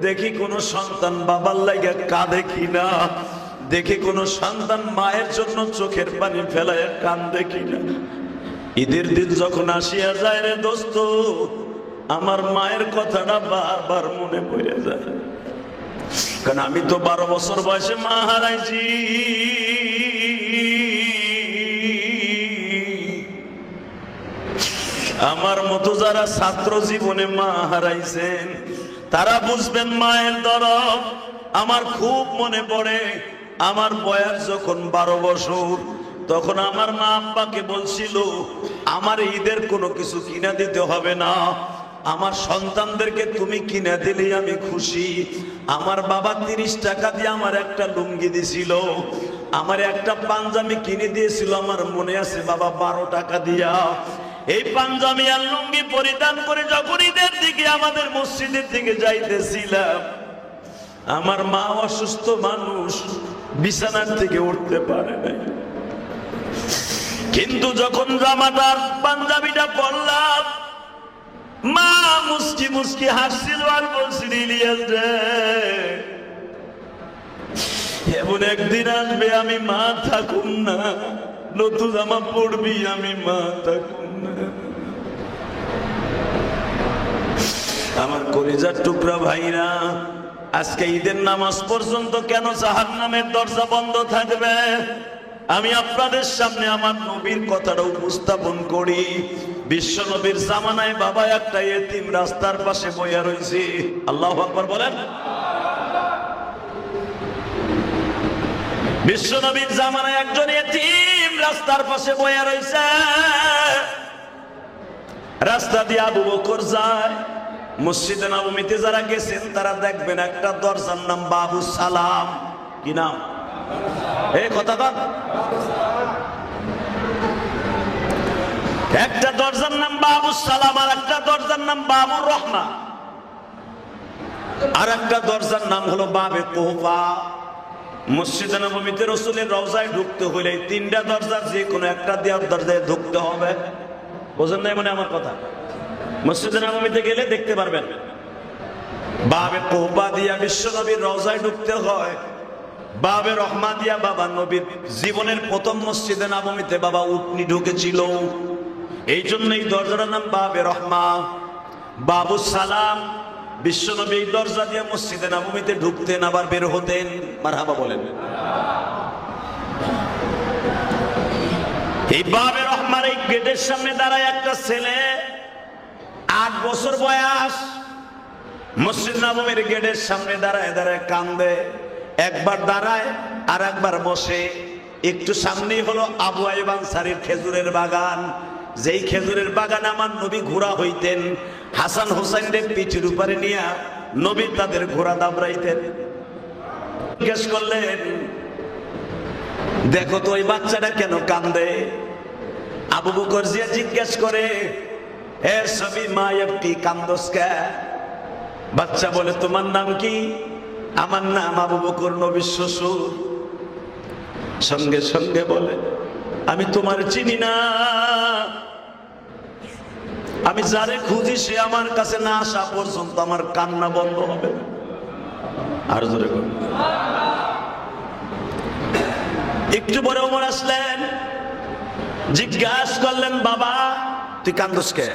দেখি কোন সন্তান বাবার লাগে কাঁদে কিনা, দেখে কোন সন্তান মায়ের জন্য চোখের পানি ফেলায় কান্দে কিনা। ঈদের দিন যখন আসিয়া যায় রে দোস্ত, আমার মায়ের কথাটা বারবার মনে পড়ে যায়। কারণ আমি তো 12 বছর বয়সে মা হারাইছি। আমার মতো যারা ছাত্র জীবনে মা হারাইছেন তারা বুঝবেন মায়ের দরদ। আমার খুব মনে পড়ে, আমার বয়স যখন 12 বছর তখন আমার মা আব্বাকে বলছিল আমার ঈদের কোনো কিছু কিনা দিতে হবে না, আমার সন্তানদেরকে তুমি কিনে দিলেই আমি খুশি। আমার বাবা 30 টাকা দিয়ে আমার একটা লুঙ্গি দিছিল, আমার একটা পাঞ্জাবি কিনে দিয়েছিল, আমার মনে আছে বাবা 12 টাকা দিয়া। এই পাঞ্জাবি আর লুঙ্গি পরিধান করে যখন ঈদের দিকে আমাদের মসজিদের দিকে যাইতেছিলাম, আমার মা অসুস্থ মানুষ, বিছানার থেকে উঠতে পারে নাই। কিন্তু যখন জামাটার পাঞ্জাবিটা পরলাম, মা মুস্কি মুস্কি হাসছিল আর বলছিল ইলিয়াস রে, এমন একদিন আসবে আমি মা থাকুম না, নতুন জামা পড়বি আমি মা থাকুম না। আমার কলিজার টুকরা ভাইরা, আজকে ঈদের নামাজ পর্যন্ত কেন জাহান্নামের দরজা বন্ধ থাকবে? আমি আপনাদের সামনে আমার নবীর কথাটা উপস্থাপন করি। বিশ্ব নবীর জামানায় বাবা একটা এতিম রাস্তার পাশে বইয়া রয়েছে। আল্লাহু আকবার বলেন। বিশ্ব নবীর জামানায় একজন এতিম রাস্তার পাশে বইয়া রয়েছে। রাস্তা দিয়ে আবু বকর যায়। মসজিদে নববীতে যারা গেছেন তারা দেখবেন একটা দরজার নাম বাবু সালাম। কি নাম? এই কথা কন। একটা দরজার নাম বাবু সালাম, আর একটা দরজার নাম বাবুর রহমা, আর একটা দরজার নাম হলো বাবে কোহফা। মসজিদে নববীতে রাসূলের রওজায় ঢুকতে হলে তিনটা দরজার যে কোনো একটা দেওয়ার দরজায় ঢুকতে হবে। বোঝেন নাই মানে আমার কথা? মসজিদে নববীতে গেলে দেখতে পারবেন বাবে কুবা দিয়া বিশ্ব নবীর রওজায় ঢুকতে হয়, বাবে রহমা দিয়া বাবা নবীর জীবনের প্রথম মসজিদে নববীতে বাবা উটনি ঢুকেছিল, এই জন্য এই দরজাটার নাম বাবে রহমা। বাবু সালাম বিশ্ব নবী এই দরজা দিয়ে মসজিদে নববীতে ঢুকতেন আবার বের হতেন। মারহাবা বলেন। এই বাবে রহমার এই গেটের সামনে দাঁড়ায় একটা ছেলে, 8 বছর বয়স, মসজিদ নববীর গেটের সামনে দাঁড়ায় দাঁড়ায় কান্দে, একবার দাঁড়ায় আর একবার বসে। একটু সামনেই হলো আবু আইয়ুব আনসারীর খেজুরের বাগান, যেই খেজুরের বাগানে আমার নবী ঘোড়া হইতেন। হাসান হোসেনদের পিঠের উপরে নিয়ে নবী তাদের ঘোড়া দাবড়াইতেন। জিজ্ঞেস করলেন, দেখো তো ওই বাচ্চাটা কেন কান্দে? আবু বকর জিয়া জিজ্ঞেস করে, হে সবি মা একটি কান্দস কে? বাচ্চা বলে, তোমার নাম কি? আমার নাম আবু বকর, নবীর শ্বশুর। সঙ্গে সঙ্গে বলে, আমি তোমার চিনি না, আমি যারে খুঁজি সে আমার কাছে না আসা পর্যন্ত আমার কান্না বন্ধ হবে না। আর জোরে বল। একটু পরে ওমর আসলেন, জিজ্ঞাসা করলেন, বাবা তুই কান্দস কে?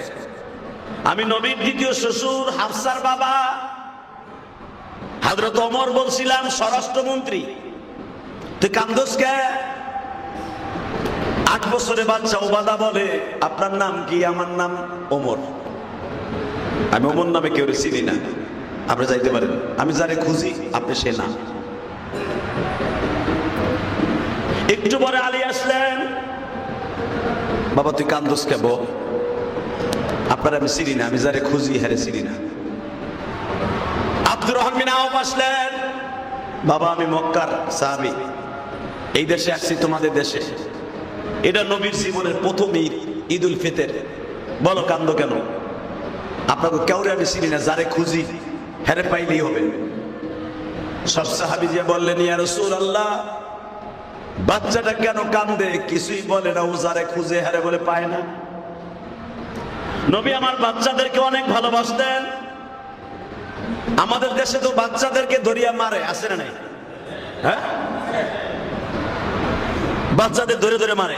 আমি নবীর দ্বিতীয় শ্বশুর হাফসার বাবা হযরত ওমর বলছিলাম, স্বরাষ্ট্রমন্ত্রী, তুই কান্দস কে? 8 বছরের বাচ্চা ওবাদা বলে, আপনার নাম কি? আমার নাম ওমর। আমি ওমর নামে কেউ চিনি না, আপনি যাইতে পারেন, আমি যারে খুঁজি আপনি সে না। একটু পরে আলী আসলেন, বাবা তুই কান্দস কে? আপনার আমি চিনি না, আমি যারে খুঁজি হারে চিনি না। আব্দুর রহমান বিন আওফ আসলেন, বাবা আমি মক্কার সাহাবী, এই দেশে আসছি তোমাদের দেশে, এটা নবীর জীবনের প্রথম ঈদ, ঈদুল ফিতর, বলো কান্দো কেন? আপনাকে কেউরে আমি চিনি না, যারে খুঁজি হেরে পাইলেই হবে। সব সাহাবী যে বললেন, ইয়া রাসূলুল্লাহ বাচ্চাটা কেন কান্দে? কিছুই বলে না, ও যারে খুঁজে হারে বলে পায় না। নবী আমার বাচ্চাদেরকে অনেক ভালোবাসতেন। আমাদের দেশে তো বাচ্চাদেরকে ধরিয়া মারে, আছে না নাই? হ্যাঁ, বাচ্চাদের ধরে ধরে মারে।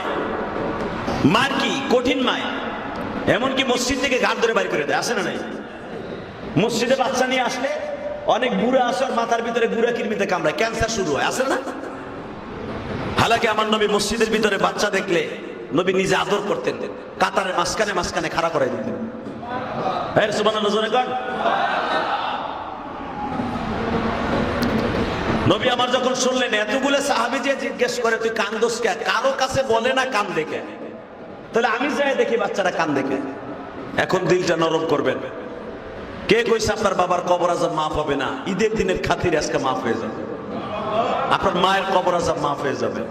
মার কি কঠিন মায়, এমনকি মসজিদ থেকে ঘাট ধরে বাইর করে দেয়, আছে না নাই? মসজিদে বাচ্চা নিয়ে আসলে অনেক বুড়া আসে, মাথার ভিতরে বুড়া কিরমিতে কামড়ায়, ক্যান্সার শুরু হয়, আছে না? হালাকি আমার নবী মসজিদের ভিতরে বাচ্চা দেখলে নবী নিজে আদর করতেন, কাতারের মাঝখানে মাঝখানে খাড়া করাই দিতেন। সুবহানাল্লাহ জোরে কর। নবী আমার যখন শুনলেন এতগুলো সাহাবী যে জিজ্ঞেস করে তুই কান্দোস কে, কারো কাছে বলে না কান্দে কে, তাহলে আমি যাই দেখি বাচ্চাটা কান্দে কে। এখন দিলটা নরম করবেন। কে কইছে আপনার বাবার কবর আযাব মাফ হবে না? ঈদের দিনের খাতিরে আজকে মাফ হয়ে যাবে, আপনার মায়ের কবর আযাব মাফ হয়ে যাবে।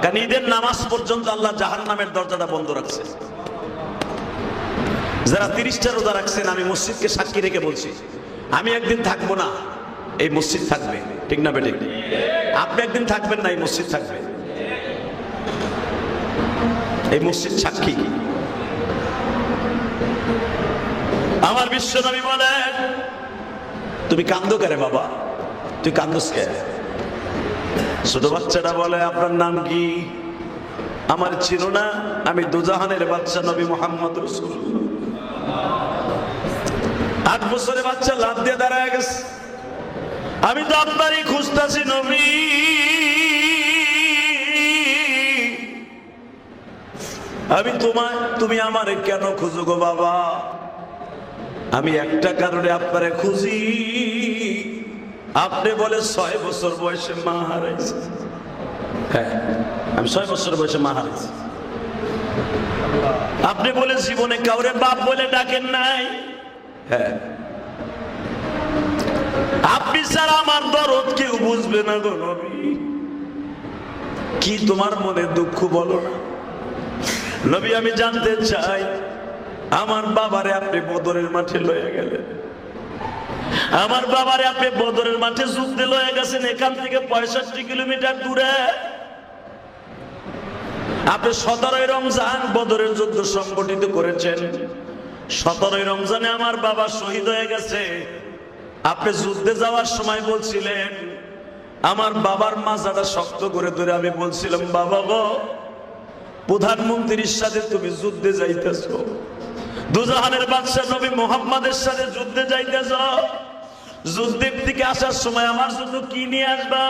কারণ ঈদের নামাজ পর্যন্ত আল্লাহ জাহান্নামের দরজাটা বন্ধ রাখছে। যারা 30টা রোজা রাখছেন, আমি মসজিদকে সাক্ষী রেখে বলছি, আমি একদিন থাকবো না, এই মসজিদ থাকবে, ঠিক না বেঠিক? আপনি একদিন থাকবেন না, এই মসজিদ থাকবে, এই মসজিদ সাক্ষী। আমার বিশ্ব নবী বলেন, তুমি কান্দো কে রে বাবা? তুই কান্দোস কে? ছোট বাচ্চাটা বলে, আপনার নাম কি? আমার ছিল না, আমি দুজাহানের বাদশা নবী মুহাম্মদ রাসূলুল্লাহ। 8 বছরের বাচ্চা লাফ দিয়ে দাঁড়ায় গেছে, আমি তো আপনারই খুঁজতেছি নবী। আমি তুমি আমারে কেন খুঁজো গো বাবা? আমি একটা কারণে আপনারে খুঁজি, আপনি বলে 6 বছর বয়সে মা হারাইছে। হ্যাঁ, আমি 6 বছর বয়সে মা হারাইছি। আপনি বলে জীবনে কাউরে বাপ বলে ডাকেন নাই। হ্যাঁ, আপনি ছাড়া আমার দরদ কেউ বুঝবে না গো নবী। কি তোমার মনে দুঃখ বলো না নবী? আমি জানতে চাই, আমার বাবারে আপনি বদরের মাঠে লয়ে গেলেন, আমার বাবারে আপনি বদরের মাঠে যুদ্ধে লয়ে গেছেন, এখান থেকে 65 কিলোমিটার দূরে। আপনি 17ই রমজান বদরের যুদ্ধ সংগঠিত করেছেন। 17ই রমজানে আমার বাবা শহীদ হয়ে গেছে। আপনি যুদ্ধে যাওয়ার সময় বলছিলেন, আমার বাবার মাজাটা শক্ত করে ধরে আমি বলছিলাম, বাবা গো, প্রধানমন্ত্রীর সাথে তুমি যুদ্ধে যাইতেছো, দুজাহানের বাদশা নবী মুহাম্মাদের সাথে যুদ্ধে যাইতেছ, যুদ্ধের থেকে আসার সময় আমার জন্য কি নিয়ে আসবা?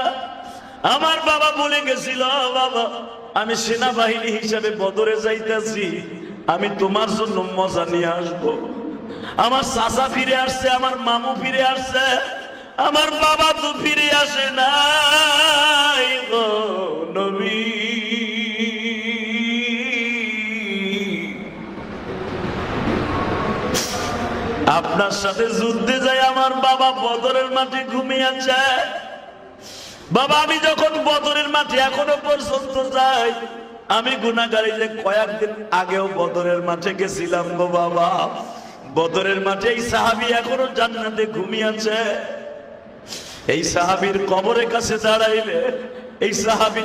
আমার বাবা বলে গেছিল, বাবা আমি সেনাবাহিনী হিসাবে বদরে যাইতেছি, আমি তোমার জন্য মজা নিয়ে আসবো। আমার চাচা ফিরে আসছে, আমার মামু ফিরে আসছে, আমার বাবা তো ফিরে আসে নাই গো নবী। আপনার সাথে যুদ্ধে যাই আমার বাবা বদরের মাঠে ঘুমিয়েছে। বাবা আমি যখন বদরের মাঠে এখনো পর্যন্ত যাই, আমি গুনাহগার, যে কয়েকদিন আগেও বদরের মাঠে গেছিলাম গো বাবা, বদরের মাঠে এই সাহাবী এখনো জান্নাতে ঘুমিয়েছে। এই সাহাবীর কবরের কাছে দাঁড়াইলে এই সাহাবী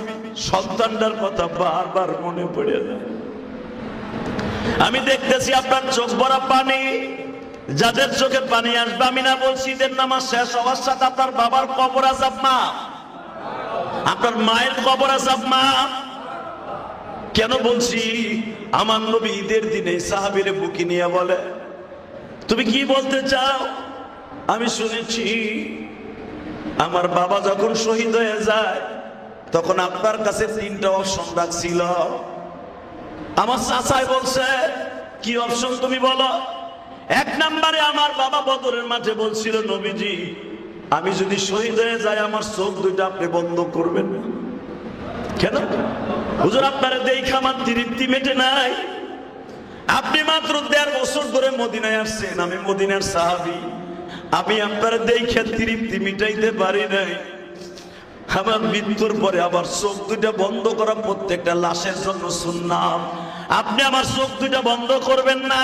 সন্তানটার কথা বারবার মনে পড়ে যায়। আমি দেখতেছি আপনার চোখ ভরা পানি, যাদের চোখে পানি আসবে আমি না বলছি ঈদের নামাজ শেষ হওয়ার সাথে আপনার বাবার কবর আযাব মা, আপনার মায়ের কবর আযাব মা। কেন বলছি? আমার নবী ঈদের দিনে সাহাবীরে বুকে নিয়ে বলে, তুমি কি বলতে চাও? আমি শুনেছি আমার বাবা যখন শহীদ হয়ে যায় তখন আপনার কাছে 3টা অপশন রাখছিল। আমার চাচাই বলছে, কি অপশন তুমি বলো? 1 নম্বরে আমার বাবা বদরের মাঠে বলছিল, নবীজি আমি যদি শহীদ হয়ে যাই আমার চোখ দুইটা আপনি বন্ধ করবেন। কেন? হুজুর আপনারা দেখে আমার তৃপ্তি মেটে নাই। আপনি মাত্র 1.5 বছর ধরে মদিনায় আসছেন, আমি মদিনার সাহাবী, আমি আপনারা দেখে তৃপ্তি মিটাইতে পারি নাই। আমার মৃত্যুর পরে আবার চোখ দুইটা বন্ধ করা প্রত্যেকটা লাশের জন্য সুন্নাত। আপনি আমার চোখ দুইটা বন্ধ করবেন না,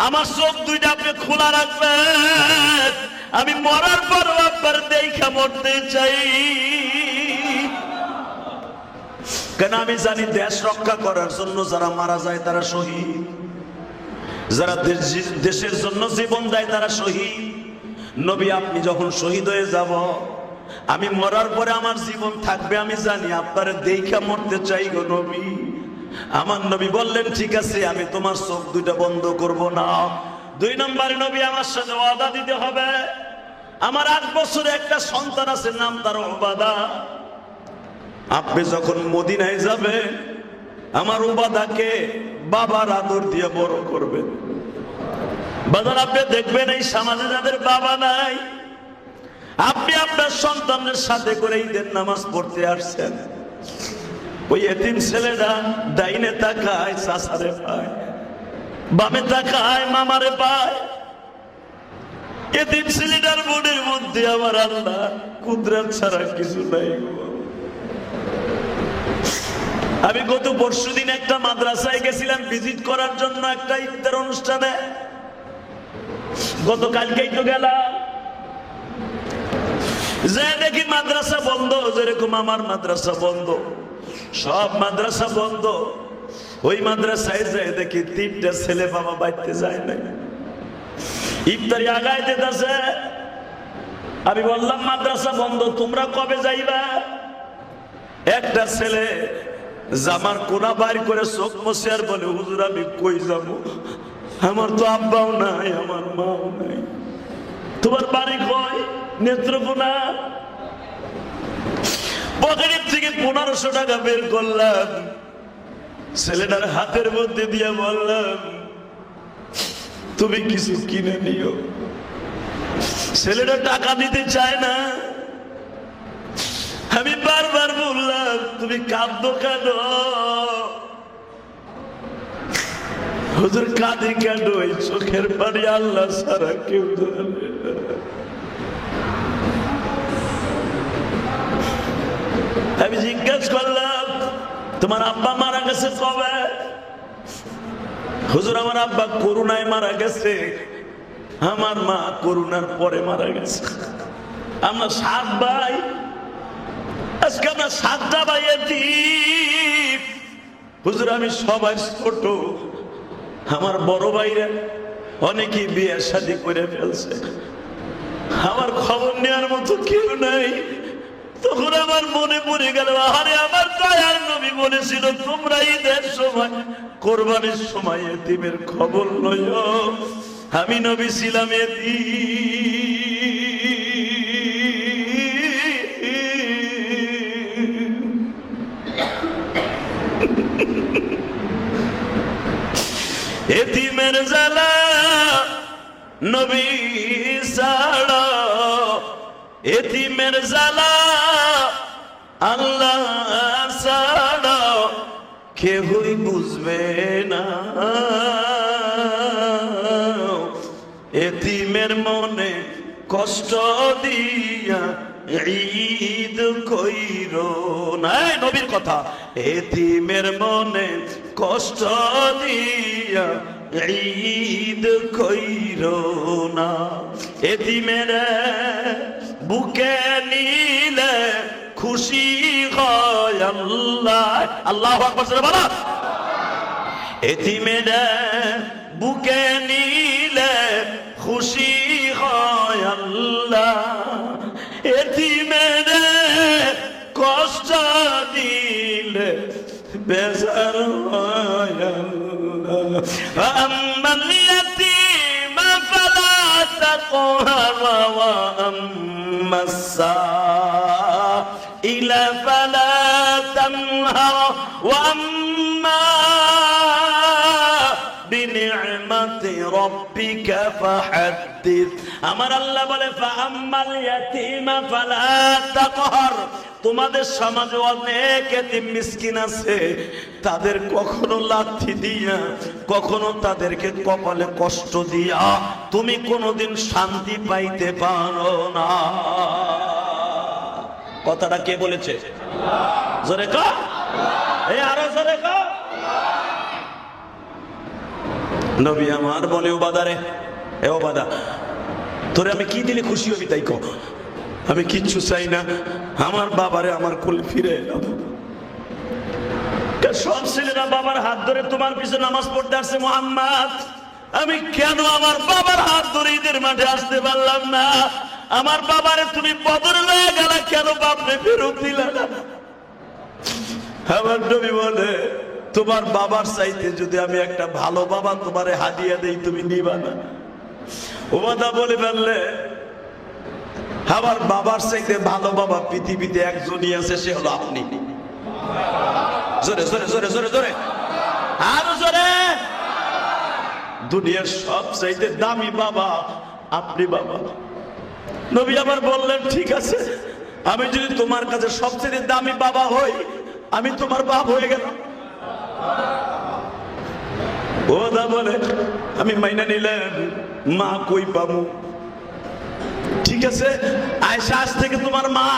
আমার চোখ দুইটা আপনি খোলা রাখবেন। আমি মরার পর আপনার দেখা মরতে চাই, কেন আমি জানি দেশ রক্ষা করার জন্য যারা মারা যায় তারা শহীদ, যারা দেশের জন্য জীবন দেয় তারা শহীদ। নবী আপনি যখন শহীদ হয়ে যাব, আমি মরার পরে আমার জীবন থাকবে, আমি জানি আপনার দেখা মরতে চাই গো নবী। আমার নবী বললেন, ঠিক আছে আমি তোমার চোখ দুইটা বন্ধ করব না। 2 নম্বরে নবী আমার সাথে ওয়াদা দিতে হবে, আমার 8 বছরে একটা সন্তান আছে, নাম তার উবাদা। আপনি যখন মদিনায় যাবেন আমার উবাদাকে বাবার আদর দিয়ে বড় করবেন। বাজার আপনি দেখবেন এই সমাজে যাদের বাবা নাই, আপনি আপনার সন্তানের সাথে করে ঈদের নামাজ পড়তে আসছেন, ওই এতিম ছেলেটা ডাইনে তাকায় চাচারে পায়, বামে তাকায় মামারে পায়। এতিম ছেলেটার মনের মধ্যে আমার আল্লাহ কুদরত ছাড়া কিছু নাই। আমি গত পরশুদিন একটা মাদ্রাসায় গেছিলাম ভিজিট করার জন্য, একটা ইফতার অনুষ্ঠানে। গতকালকেই তো গেলাম, যে দেখি মাদ্রাসা বন্ধ, যেরকম আমার মাদ্রাসা বন্ধ, সব মাদ্রাসা বন্ধ। ওই মাদ্রাসায় যায় দেখি 3টা ছেলে বাবা বাইতে যায় না, ইফতারি আগায় দিতেছে। আমি বললাম মাদ্রাসা বন্ধ, তোমরা কবে যাইবা? একটা ছেলে জামার কোনা বাইর করে চোখ মুছে আর বলে, হুজুর আমি কই যাব, আমার তো আব্বাও নাই আমার মাও নাই। তোমার বাড়ি কই? নেত্রকোনা। পকেটের থেকে 1500 টাকা বের করলাম, ছেলেটার হাতের মধ্যে দিয়ে বললাম, তুমি কিছু কিনে নিও। ছেলেটা টাকা দিতে চায় না। আমি বারবার বললাম, তুমি কাঁদো কেন? হুজুর কাঁদি কেন? এই চোখের পানি আল্লাহ ছাড়া কেউ জানে না। আমি জিজ্ঞাসা করলাম, তোমার আব্বা মারা গেছে কবে? হুজুর আমার আব্বা করোনায় মারা গেছে, আমার মা করোনার পরে মারা গেছে। আমরা 7 ভাই, আজকে আমরা 7টা ভাই এতিম। হুজুর আমি সবাই ছোট, আমার বড় ভাইরা অনেকেই বিয়ে শাদী করে ফেলছে, আমার খবর নেওয়ার মতো কেউ নাই। তখন আমার মনে পড়ে গেল, আরে আমার দয়ার নবী বলেছিল তোমরা ঈদের সময়, কোরবানির সময় এতিমের খবর লইও। আমি নবী ছিলাম এতিমের জ্বালা নবী ছাড়া, এতিমের জ্বালা আল্লাহ ছাড়া কেউই বুঝবে না। এতিমের মনে কষ্ট দিয়া ঈদ কইরো না, নবীর কথা। এতিমের মনে কষ্ট দিয়া ঈদ কইরো না। এতিমের বুকে নিলে খুশি হয় আল্লাহ। আল্লাহু আকবার বলো। এতিমের বুকে নিলে খুশি হয় আল্লাহ, এতিমের কষ্ট দিলে বেজার হয় আল্লাহ। আম্মাল ইয়াতীম ফালা তাকহার ওয়া আম্মাস সাইলা ফালা তানহার ওয়া আম্মা বিনি'মাতি রাব্বিকা ফাহাদ্দিস। আমার আল্লাহ বলে ফাআম্মাল ইয়াতীমা ফালা তাকহার, তোমাদের সমাজে অনেক এতিম মিসকিন আছে, তাদের কখনো লাথি দিয়া, কখনো তাদেরকে কপালে কষ্ট দিয়া তুমি কোনোদিন শান্তি পাইতে পারো না। কথাটা কে বলেছে? জোরে কা, এই আরো জোরে কা। নবী আমার বলে ওবাদারে, এ ওবাদা তোরে আমি কি দিলে খুশি হবি তাই কো। আমি কিচ্ছু চাই না, আমার বাবারে আমার কোলে ফিরে এলাম। সব ছেলেরা বাবার হাত ধরে তোমার পিছনে নামাজ পড়তে আসছে মুহাম্মদ, আমি কেন আমার বাবার হাত ধরে ঈদের মাঠে আসতে পারলাম না? আমার বাবারে তুমি বদর লয়ে গেলা, কেন বাপরে ফেরত দিলা না? আমার নবী বলে তোমার বাবার চাইতে যদি আমি একটা ভালো বাবা তোমারে হাদিয়া দেই তুমি নিবা না? ওবাদা বলে ফেললে আমার বাবার চাইতে ভালো বাবা পৃথিবীতে একজনই আছে, সে হলো আপনি। জোরে জোরে জোরে জোরে জোরে আর জোরে। দুনিয়ার সব চাইতে দামি বাবা আপনি বাবা। নবী আবার বললেন ঠিক আছে, আমি যদি তোমার কাছে সবচেয়ে দামি বাবা হই, আমি তোমার বাপ হয়ে গেলাম। ওদা বলে আমি মাইনা নিলেন, মা কই পাবো? ঠিক আছে আয়েশা আজ থেকে তোমার মা,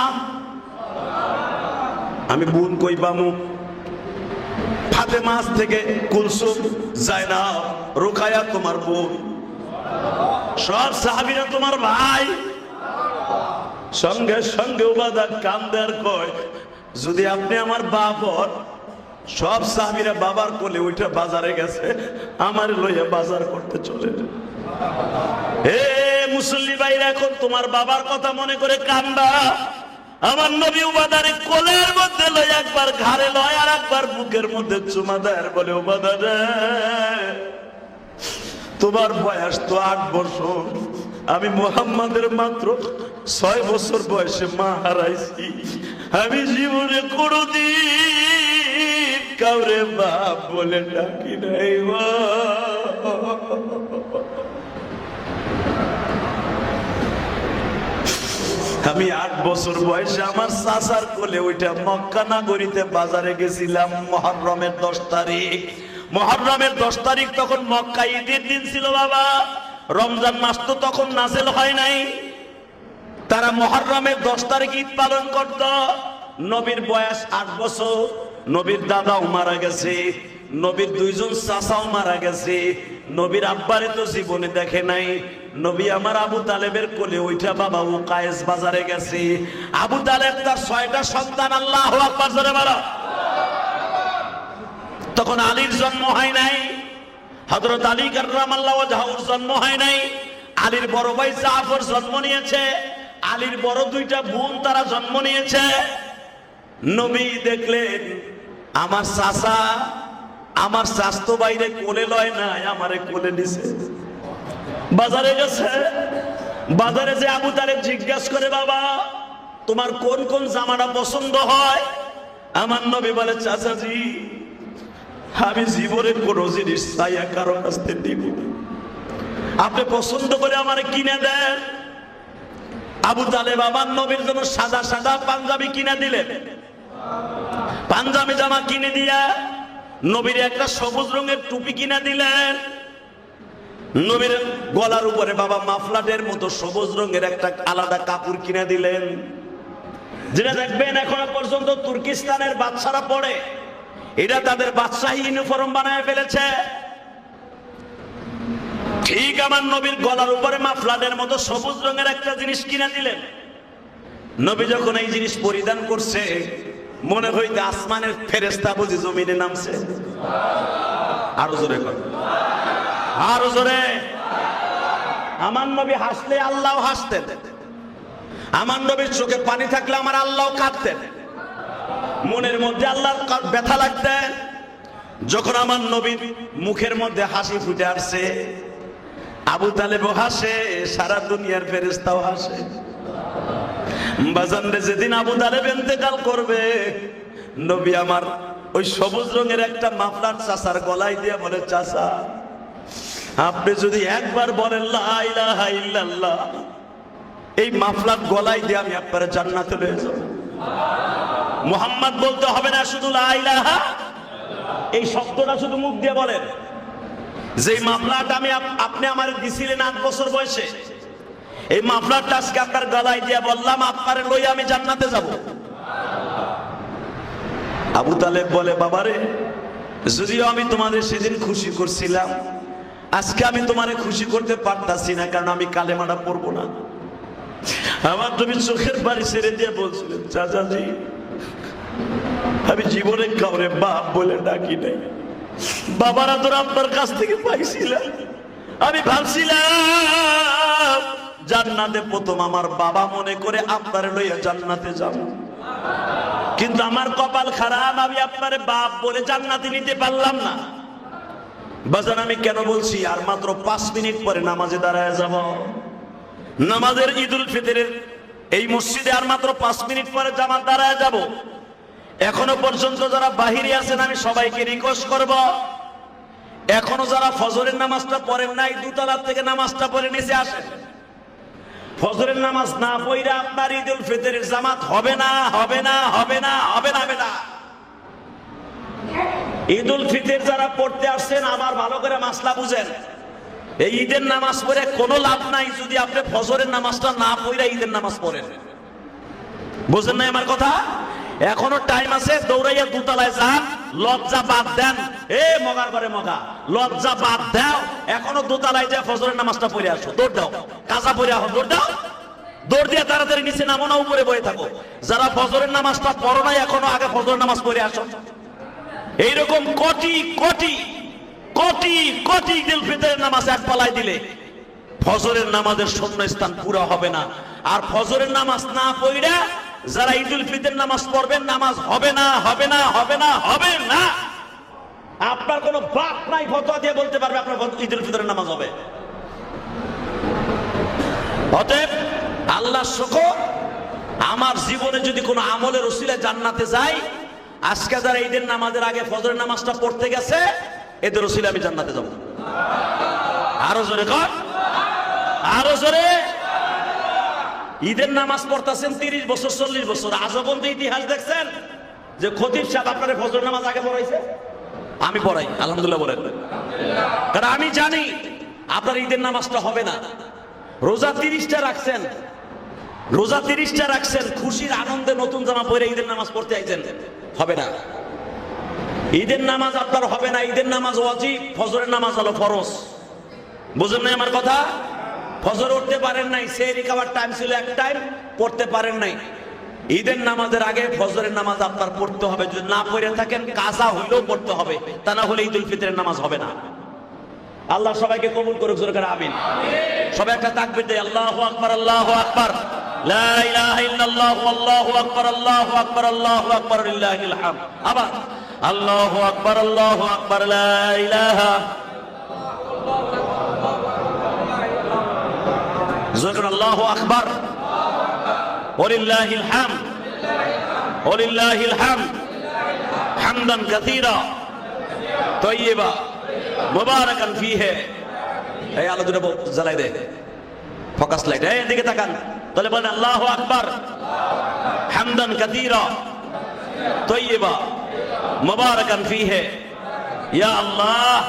আমি বোন কই পাবো? ফাতেমা আজ থেকে কুলসুম, জায়নাব, রুকায়া তোমার বোন, সব সাহাবীরা তোমার ভাই। সঙ্গে সঙ্গে ওবাদা কান্দে আর কয় যদি আপনি আমার বাপ হন, সব সাহাবীরা বাবার কোলে ওইটা বাজারে গেছে, আমার লইয়া বাজার করতে চলে। হে মুসল্লি ভাইরা, এখন তোমার বাবার কথা মনে করে কান্দা। আমার নবী ওবাদারে কোলের মধ্যে লয়, একবার ঘাড়ে লয় আর একবার বুকের মধ্যে চুমা দেয়, আর বলে ওবাদা রে তোমার বয়স তো 8 বছর, আমি মুহাম্মাদের মাত্র 6 বছর বয়সে মা হারাইছি। আমি জীবনে কোনদিন কাউরে বাপ বলে ডাকি নাই। আমি 8 বছর বয়সে আমার চাচার কোলে ওইটা মক্কা নগরীতে বাজারে গেছিলাম মুহররমের 10 তারিখ। মুহররমের 10 তারিখ তখন মক্কা ঈদের দিন ছিল বাবা। রমজান মাস তো তখন নাযিল হয় নাই। তারা মুহররমের 10 তারিখ ঈদ পালন করত। নবীর বয়স 8 বছর, নবীর দাদাও মারা গেছে, নবীর 2 জন চাচাও মারা গেছে, নবীর আব্বারে তো জীবনে দেখে নাই, নবী আমার আবু তালেবের কোলে ওইটা বাবা ও কায়েস বাজারে গেছে। আবু তালেব তার 6টা সন্তান, আল্লাহু আকবার জোরে বলো। তখন আলীর জন্ম হয় নাই, হযরত আলী কাররামাল্লাহু ওয়াজহাহুর জন্ম হয় নাই। আলীর বড় ভাই জাফর জন্ম নিয়েছে, আলীর বড় 2টা বোন তারা জন্ম নিয়েছে। নবী দেখলেন আমার চাচা আমার স্বাস্থ্য বাইরে কোলে লয় নাই, আমারে কোলে নিছে। বাজারে গেছে, বাজারে যে আবু তালেব জিজ্ঞাসা করে বাবা তোমার কোন কোন জামাটা পছন্দ হয়? আমার নবী বলে চাচাজি আমি জীবনে কোন জিনিস চাইয়া কারো কাছ থেকে দিব না, আপনি পছন্দ করে আমারে কিনে দেন। আবু তালেব আমার নবীর জন্য সাদা সাদা পাঞ্জাবি কিনে দিলেন। পাঞ্জাবি জামা কিনে দিয়া নবীর একটা সবুজ রঙের টুপি কিনে দিলেন। নবীর গলার উপরে বাবা মাফলাটের মতো সবুজ রঙের একটা আলাদা কাপড় কিনে দিলেন, যেটা দেখবেন এখনো পর্যন্ত তুর্কিস্তানের বাদশারা পড়ে, এটা তাদের বাদশাহী ইউনিফর্ম বানায় ফেলেছে। ঠিক আমার নবীর গলার উপরে মাফলাটের মতো সবুজ রঙের একটা জিনিস কিনে দিলেন। নবী যখন এই জিনিস পরিধান করছে মনে হইতে আসমানের ফেরেশতা বুঝি জমিনে নামছে। আরো জোরে কর, আরো জোরে। আমার নবী হাসলে আল্লাহ হাসতেন, আমার নবীর চোখে পানি থাকলে আমার আল্লাহ কাঁদতেন, মনের মধ্যে আল্লাহর ব্যথা লাগতেন। যখন আমার নবীর মুখের মধ্যে হাসি ফুটে আসছে, আবু তালেবও হাসে, সারা দুনিয়ার ফেরেশতাও হাসে। বাজান রে, যেদিন আবু তালেব ইন্তেকাল করবে নবী আমার ওই সবুজ রঙের একটা মাফলার চাচার গলায় দিয়ে বলে চাচা আপনি যদি একবার বলেন লা ইলাহা ইল্লাল্লাহ, এই মাফলার গলায় দিয়ে আমি আপনার জান্নাতে নিয়ে যাব। মুহাম্মদ বলতে হবে না, শুধু লা ইলাহা এই শব্দটা শুধু মুখ দিয়ে বলেন। যেই মাফলারটা আমি আপনি আমার দিছিলেন 8 বছর বয়সে, এই মাফলারটা আজকে আপনার গলায় দিয়ে বললাম আপনারে লইয়া আমি জান্নাতে যাব। আবু তালেব বলে বাবারে, যদিও আমি তোমাদের সেদিন খুশি করছিলাম, আজকে আমি তোমারে খুশি করতে পারতাছি না, কারণ আমি কালেমাটা পড়বো না। আমার তুমি চোখের পানি ছেড়ে দিয়ে বলছিলেন চাচাজি আমি জীবনে কাউরে বাপ বলে ডাকি নাই, বাবারা তোরা আপনার কাছ থেকে পাইছিলাম, আমি ভাবছিলাম জান্নাতে প্রথম আমার বাবা মনে করে আপনারে লইয়া জান্নাতে যাব, কিন্তু আমার কপাল খারাপ, আমি আপনারে বাপ বলে জান্নাতে নিতে পারলাম না। বাজান আমি কেন বলছি, আর মাত্র 5 মিনিট পরে নামাজে দাঁড়ায় যাব। নামাজের ঈদুল ফিতরের এই মসজিদে আর মাত্র 5 মিনিট পরে জামাত দাঁড়ায় যাব। এখনো পর্যন্ত যারা বাহিরে আছেন আমি সবাইকে রিকোয়েস্ট করব, এখনো যারা ফজরের নামাজটা পড়েন নাই দুতলা থেকে নামাজটা পড়ে নিচে আসেন। ফজরের নামাজ না পড়লে আপনার ঈদুল ফিতরের জামাত হবে না, হবে না, হবে না, হবে না, হবে না। ঈদুল ফিতর যারা পড়তে আসছেন আবার ভালো করে মাসলা বুঝেন, এই ঈদের নামাজ পড়ে কোনো লাভ নাই যদি আপনি ফজরের নামাজটা না পড়ে ঈদের নামাজ পড়েন। বুঝেন না আমার কথা? এখনো টাইম আছে, দৌড়াইয়া দুতলায় যান, লজ্জা বাদ দেন। মগার করে মগা, লজ্জা বাদ দাও, এখনো দোতলায় যা ফজরের নামাজটা পড়ে আসো, দৌড় দাও, কাজা পড়ে আসো, দৌড় দাও, দৌড় দিয়ে তাড়াতাড়ি নিচে নামো না, উপরে বয়ে থাকো। যারা ফজরের নামাজটা পড়ো নাই এখনো আগে ফজরের নামাজ পড়ে আসো। এইরকম কোটি কোটি কোটি কোটি ঈদুল ফিতরের নামাজ এক পালায় দিলে ফজরের নামাজের শূন্য স্থান পুরো হবে না। আর ফজরের নামাজ না পড়া যারা ঈদুল ফিতর নামাজ পড়বেন, নামাজ হবে না, হবে না, হবে না, হবে না। আপনার কোনো বাপ নাই ফতোয়া দিয়ে বলতে পারবে আপনার ঈদুল ফিতরের নামাজ হবে। অতএব আল্লাহর শুকর, আমার জীবনে যদি কোনো আমলের ওসিলায় জান্নাতে যাই, আজকে যারা ঈদের নামাজের আগে ফজরের নামাজটা পড়তে গেছে এদের ওসিলায় আমি জান্নাতে যাব। আরো জোরে কর, আরো জোরে। ঈদের নামাজ পড়তেছেন 30 বছর 40 বছর, আজও পর্যন্ত ইতিহাস দেখছেন যে খতিব সাহেব আপনার ফজরের নামাজ আগে পড়াইছে? আমি পড়াই, আলহামদুলিল্লাহ বলেন। কারণ আমি জানি আপনার ঈদের নামাজটা হবে না। রোজা 30টা রাখছেন, রোজা 30টা রাখছেন, খুশির আনন্দে নতুন জামা পরে ঈদের নামাজ পড়তে আইছেন, হবে না। ঈদের নামাজ আপনার হবে না। ঈদের নামাজ ওয়াজিব, ফজরের নামাজ হলো ফরজ। বুঝেন না আমার কথা? ফজর উঠতে পারেন নাই, সেহরি খাওয়ার টাইম ছিল এক টাইম, পড়তে পারেন নাই, ঈদের নামাজের আগে ফজরের নামাজ আপনার পড়তে হবে। যদি না পড়ে থাকেন কাজা হইলেও পড়তে হবে, তা না হলে ঈদুল ফিতরের নামাজ হবে না। আল্লাহ সবাইকে কবুল করুক, জোরে করে আমিন। সবাই একটা তাকবীর দেয়, আল্লাহু আকবার, আল্লাহু আকবার, লা ইলাহা ইল্লাল্লাহু, আল্লাহু আকবার, আল্লাহু আকবার, আল্লাহু আকবার, লিল্লাহিল হামদ। আবার আল্লাহু আকবার, আল্লাহু আকবার, লা ইলাহা, জোরে করে আল্লাহু আকবার, ওয়ালিল্লাহিল হামদ, ওয়ালিল্লাহিল হামদ, হামদান কাসীরা তাইয়্যিবা মুবারাকান ফীহি। এই আলো দুটো জ্বালাই দে, ফোকাস লাইট, এই দিকে তাকান, তাহলে বলেন আল্লাহু আকবার, হামদান কাসীরা তাইয়্যিবা মুবারাকান ফীহি। ইয়া আল্লাহ,